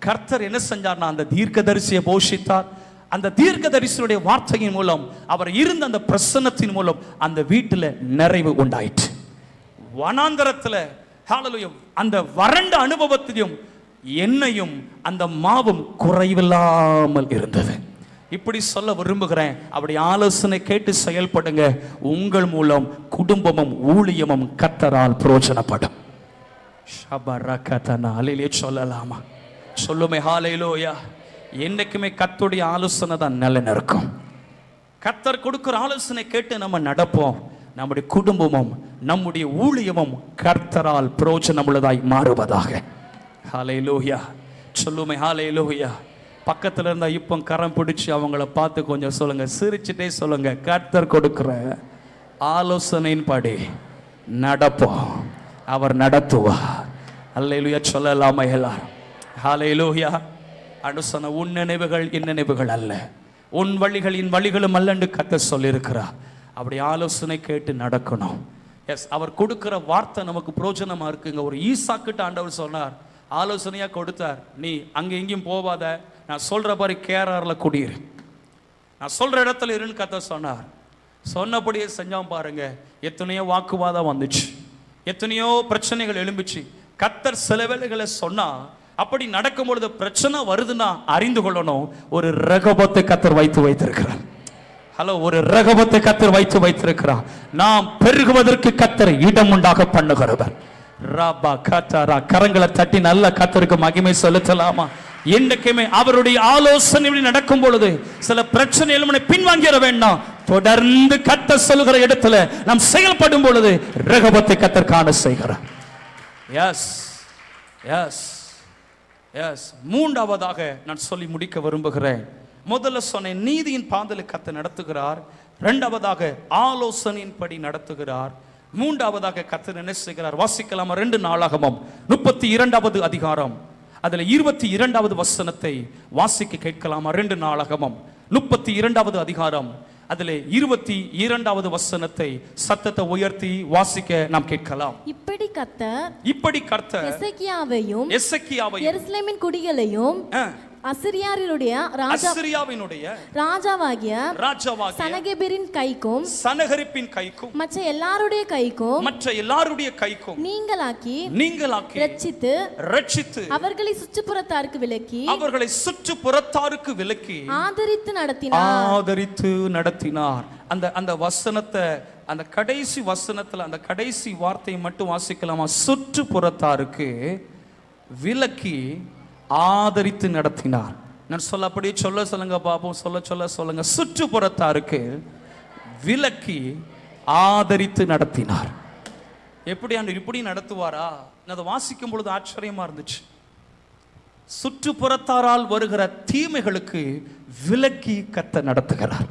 கர்த்தர் என்ன செஞ்சார்னா அந்த தீர்க்கதரிசியை போஷித்தார். அந்த தீர்க்கதரிசியுடைய வார்த்தையின் மூலம் அவர் இருந்த அந்த பிரசன்னத்தின் மூலம் அந்த வீட்டில் நிறைவு உண்டாயிற்று. வனாந்தரத்தில் ஹல்லேலூயா அந்த வறண்ட அனுபவத்திலும் எண்ணெயும் அந்த மாவும் குறைவில்லாமல் இருந்தது. இப்படி சொல்ல விரும்புகிறேன், அப்படி ஆலோசனை கேட்டு செயல்படுங்க. உங்கள் மூலம் குடும்பமும் ஊழியமும் கர்த்தரால் பிரயோஜனப்படும். சொல்லலாமா? சொல்லுமே ஹல்லேலூயா. என்னைக்குமே கர்த்தருடைய ஆலோசனை தான் நல்ல இருக்கும். கர்த்தர் கொடுக்கிற ஆலோசனை கேட்டு நம்ம நடப்போம். நம்முடைய குடும்பமும் நம்முடைய ஊழியமும் கர்த்தரால் பிரயோஜனமுள்ளதாய் மாறுவதாக. ஹல்லேலூயா. சொல்லுமே ஹல்லேலூயா. பக்கத்துல இருந்தா இப்போ கரம் பிடிச்சு அவங்கள பார்த்து கொஞ்சம் சொல்லுங்க, சிரிச்சுட்டே சொல்லுங்க, கர்த்தர் கொடுக்கிற ஆலோசனையின்படி நடப்போம், அவர் நடத்துவார். ஹல்லேலூயா சொல்லலாமா எல்லாரும்? ஹல்லேலூயா. அனுசன உன் நினைவுகள் என் நினைவுகள் அல்ல, உன் வழிகள் என் வழிகளும் அல்ல என்று கர்த்தர் சொல்லியிருக்கிறார். அப்படி ஆலோசனை கேட்டு நடக்கணும். எஸ், அவர் கொடுக்கிற வார்த்தை நமக்கு பிரயோஜனமா இருக்குங்க. ஒரு ஈசாக்கிட்ட ஆண்டவர் சொன்னார், ஆலோசனையா கொடுத்தார், நீ அங்க எங்கேயும் போவாத, நான் சொல்ற மாதிரி கேரார்ல குடியிரு, நான் சொல்ற இடத்துல இருன்னு கர்த்தர் சொன்னார். சொன்னபடியே செஞ்சான் பாருங்க. எத்தனையோ வாக்குவாதம் வந்துச்சு, எத்தனையோ பிரச்சனைகள் எழும்பிச்சு. கர்த்தர் சில வேளைகளை சொன்னா அப்படி நடக்கும் பொழுது பிரச்சனை வருதுன்னா அறிந்து கொள்ளணும், ஒரு ரகபத்தை கர்த்தர் வைத்திருக்கிறார். ஹலோ, ஒரு ரகபத்தை கர்த்தர் வைத்திருக்கிறார். நாம் பெருகுவதற்கு கர்த்தர் இடம் உண்டாக பண்ணுகிறவர். ராபா கத்தரா, கரங்களை தட்டி நல்ல கர்த்தருக்கு மகிமை செலுத்தலாமா? என்றைக்குமே அவருடைய ஆலோசனை நடக்கும் பொழுது சில பிரச்சனைகள் பின்வாங்கிட வேண்டாம். தொடர்ந்து கர்த்தர் சொல்லுகிற இடத்துல நாம் செயல்படும் பொழுது ரகபத்தை கர்த்தர் காண செய்கிறார். Yes yes yes. மூன்றாவதாக நான் சொல்லி முடிக்க விரும்புகிறேன். முதல்ல சொன்னேன், நீதியின் பாதையில் கர்த்தர் நடத்துகிறார். இரண்டாவதாக ஆலோசனையின்படி நடத்துகிறார். மூன்றாவதாக கர்த்தர் என்ன செய்கிறார்? வாசிக்கலாம் 2 நாளாகமம் 32வது அதிகாரம் அதுல 22வது வசனத்தை வாசிக்க கேட்கலாமா? 2 நாளாகமம் 32வது அதிகாரம் அதிலே 22வது வசனத்தை சத்தத்தை உயர்த்தி வாசிக்க நாம் கேட்கலாம். இப்படி கர்த்தர் எசேக்கியாவையும் எருசலேமின் குடிகளையும் அசிரியாவினுடைய ராஜாவாகிய சனகெரிப்பின் கைக்கும் மற்ற எல்லாருடைய கைக்கும் நீங்களாக்கி ரட்சித்து அவர்களை சுற்றுப்புறத்தாருக்கு விலக்கி ஆதரித்து நடத்தினார். அந்த வசனத்தை, அந்த கடைசி வசனத்துல அந்த கடைசி வார்த்தையை மட்டும் வாசிக்கலாமா? சுற்றுப்புறத்தாருக்கு விலக்கி ஆதரித்து நடத்தினார். நான் சொல்ல அப்படியே சொல்லுங்க பாப்போம். சொல்லுங்க. சுற்றுப்புறத்தாருக்கு விலக்கி ஆதரித்து நடத்தினார். எப்படி இப்படி நடத்துவாரா? அதை வாசிக்கும் பொழுது ஆச்சரியமா இருந்துச்சு. சுற்றுப்புறத்தாரால் வருகிற தீமைகளுக்கு விலக்கி கர்த்தர் நடத்துகிறார்.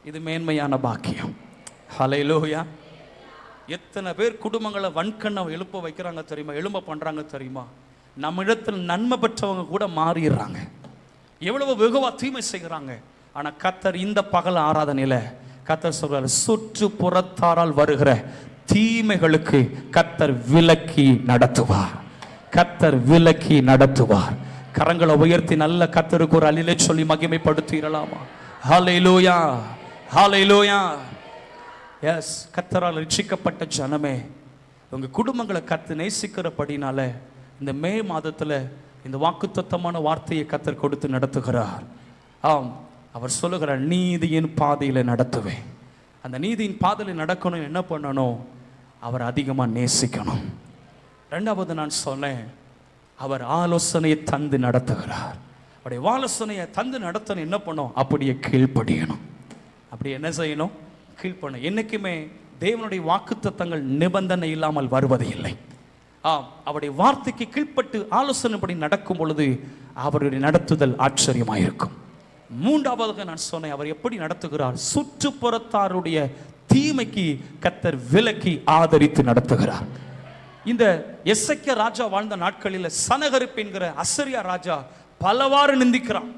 இது மேன்மையான பாக்கியம். ஹல்லேலூயா. எத்தனை பேர் குடும்பங்களை வன்கண்ணை எழுப்ப வைக்கிறாங்க தெரியுமா? எழும்ப பண்றாங்க தெரியுமா? நம்ம இடத்தில் நன்மை பெற்றவங்க கூட மாறிடுறாங்க. எவ்வளவு வெகுவா தீமை செய்கிறாங்க. ஆனா கர்த்தர் இந்த பகல் ஆராதனையில கர்த்தர் சொல்றாரு, சுற்றுப்புறத்தாரால் வருகிற தீமைகளுக்கு கர்த்தர் விலக்கி நடத்துவார். கர்த்தர் விலக்கி நடத்துவார். கரங்களை உயர்த்தி நல்ல கர்த்தருக்கு ஒரு அல்லேலூயா சொல்லி மகிமைப்படுத்திடலாமா? ஹல்லேலூயா, ஹல்லேலூயா. எஸ், கர்த்தரால் ரட்சிக்கப்பட்ட ஜனமே, உங்கள் குடும்பங்களை கர்த்தர் நேசிக்கிறபடினால இந்த மே மாதத்தில் இந்த வாக்குத்தத்தமான வார்த்தையை கர்த்தர் கொடுத்து நடத்துகிறார். ஆம், அவர் சொல்லுகிறார், நீதியின் பாதையில் நடத்துவேன். அந்த நீதியின் பாதையில் நடக்கணும், என்ன பண்ணணும்? அவர் அதிகமாக நேசிக்கணும். ரெண்டாவது நான் சொன்னேன், அவர் ஆலோசனையை தந்து நடத்துகிறார். அவருடைய ஆலோசனையை தந்து நடத்தணும், என்ன பண்ணணும்? அப்படியே கீழ்ப்படியணும். அப்படி என்ன செய்யணும்? கீழ்ப்படணும். என்றைக்குமே தேவனுடைய வாக்குத்தத்தங்கள் நிபந்தனை இல்லாமல் வருவது இல்லை. அவருடைய வார்த்தைக்கு கீழ்ப்பட்டு ஆலோசனைப்படி நடக்கும் பொழுது அவருடைய நடத்துதல் ஆச்சரியமாயிருக்கும். மூன்றாவதாக நான் சொன்னேன், அவர் எப்படி நடத்துகிறார்? சுற்றுப்புறத்தாருடைய தீமைக்கு கர்த்தர் விலக்கி ஆதரித்து நடத்துகிறார். இந்த எசேக்கியா ராஜா வாழ்ந்த நாட்களில் சனகரிப் என்கிற அசரியா ராஜா பலவாறு நிந்திக்கிறான்.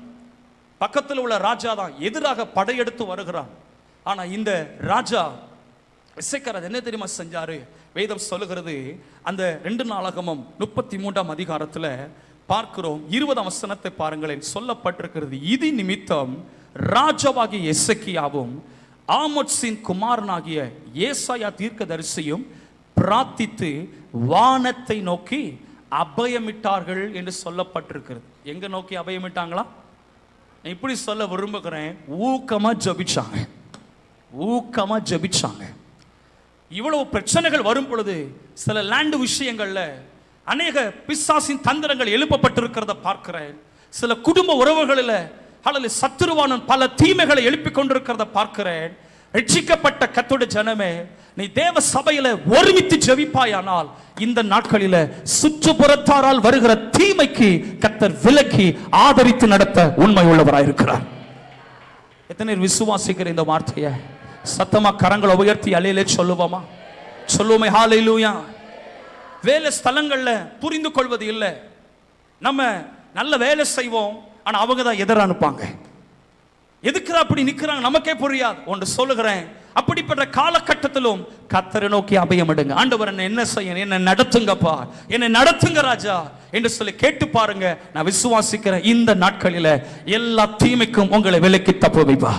பக்கத்தில் உள்ள ராஜா தான் எதிராக படையெடுத்து வருகிறான். ஆனா இந்த ராஜா எசேக்கியா ராஜா என்ன தெரியுமா செஞ்சாரு? வேதம் சொல்லுகிறது, அந்த 2 நாளாகமம் 33ஆம் அதிகாரத்துல பார்க்கிறோம். 20ஆம் வசனத்தை பாருங்களேன். சொல்லப்பட்டிருக்கிறது, இது நிமித்தம் ராஜாவாகிய எசேக்கியாவும் ஆமோத்சின் குமாரனாகிய ஏசாயா தீர்க்கதரிசியும் பிரார்த்தித்து வானத்தை நோக்கி அபயமிட்டார்கள் என்று சொல்லப்பட்டிருக்கிறது. எங்க நோக்கி அபயமிட்டாங்களா? இப்படி சொல்ல விரும்புகிறேன், ஊக்கமா ஜபிச்சாங்க. ஊக்கமா ஜபிச்சாங்க. இவ்வளவு பிரச்சனைகள் வரும் பொழுது சில லேண்ட் விஷயங்கள்ல அநேக பிசாசின் தந்திரங்கள் எழுப்பப்பட்டிருக்கிறத பார்க்கிறேன். சில குடும்ப உறவுகளில் அல்லது சத்துருவானன் பல தீமைகளை எழுப்பிக் கொண்டிருக்கிறத பார்க்கிறேன். ரட்சிக்கப்பட்ட கர்த்தருடைய ஜனமே, நீ தேவ சபையில ஒருமித்து ஜெபிப்பாயானால் இந்த நாட்களில சுற்றுப்புறத்தாரால் வருகிற தீமைக்கு கர்த்தர் விலக்கி ஆதரித்து நடத்த உண்மை உள்ளவராயிருக்கிறார். எத்தனை விசுவாசிக்கிற இந்த வார்த்தையை சத்தமா கரங்களை உயர்த்தி அலையிலே சொல்லுவோமா? சொல்லுவோமே ஹல்லேலூயா. வேலை ஸ்தலங்கள்ல புரிந்து கொள்வது இல்லை. நம்ம நல்ல வேலை செய்வோம், ஆனா அவங்க தான் எதிர அனுப்பாங்க. எதுக்கு அப்படி நிக்கிறாங்க நமக்கே புரியாது. ஒன்று சொல்லுகிறேன், அப்படிப்பட்ட காலகட்டத்திலும் கர்த்தரை நோக்கி அபயமிடுங்க. ஆண்டவர் என்ன செய்ய, என்ன நடத்துங்கப்பா, என்னை நடத்துங்க ராஜா என்று சொல்லி கேட்டு பாருங்க. நான் விசுவாசிக்கிறேன், இந்த நாட்களில எல்லா தீமைக்கும் உங்களை விலக்கி தப்பு வைப்பா.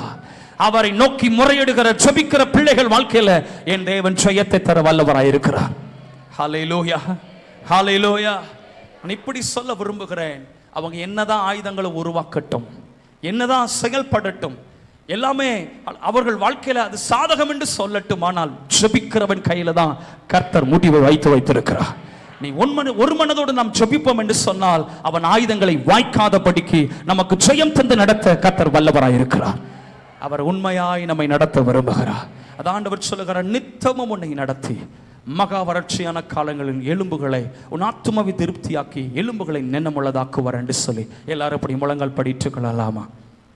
அவரை நோக்கி முறையிடுகிற ஜெபிக்கிற பிள்ளைகள் வாழ்க்கையில என் தேவன் ஜெயத்தை தர வல்லவராய் இருக்கிறார். ஹல்லேலூயா, ஹல்லேலூயா. நான் இப்படி சொல்ல விரும்புகிறேன், அவங்க என்னதான் ஆயுதங்களை உருவாக்கட்டும், என்னதான் செயல்படட்டும், எல்லாமே அவர்கள் வாழ்க்கையில அது சாதகம் என்று சொல்லட்டும், ஆனால் ஜெபிக்கிறவன் கையில தான் கர்த்தர் முடிவை வைத்திருக்கிறார். நீ ஒரு மனதோடு நாம் ஜெபிப்போம் என்று சொன்னால் அவன் ஆயுதங்களை வாய்க்காதபடிக்கு நமக்கு ஜெயம் தந்து நடத்த கர்த்தர் வல்லவராய் இருக்கிறார். அவர் உண்மையாய் நம்மை நடத்த விரும்புகிறார். அதான் ஆண்டவர் சொல்லுகிறார், நித்தமும் உன்னை நடத்தி மகா வறட்சியான காலங்களில் எலும்புகளை உன் ஆத்துமாவை திருப்தியாக்கி எலும்புகளை நின்னமுள்ளதாக்குவார் என்று சொல்லி எல்லாரும் அப்படி முழங்கால் படிட்டு கொள்ளலாமா?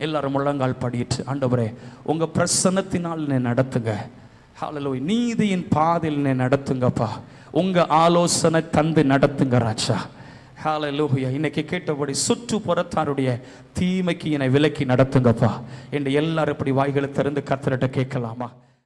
எல்லாரும் முழங்கால் படிட்டு, ஆண்டவரே உங்க பிரசன்னத்தினால் என்னை நடத்துங்க. ஹல்லேலூயா. நீதியின் பாதையில் என்னை நடத்துங்கப்பா. உங்க ஆலோசனை தந்து நடத்துங்க ராஜா. ஹல்லேலூயா. இன்னைக்கு கேட்டபடி சுற்றுப்புறத்தாருடைய தீமைக்கு என்னை விலக்கி நடத்துங்கப்பா என்று எல்லாரும் இப்படி வாய்களை திறந்து கர்த்தர்கிட்ட கேட்கலாமா?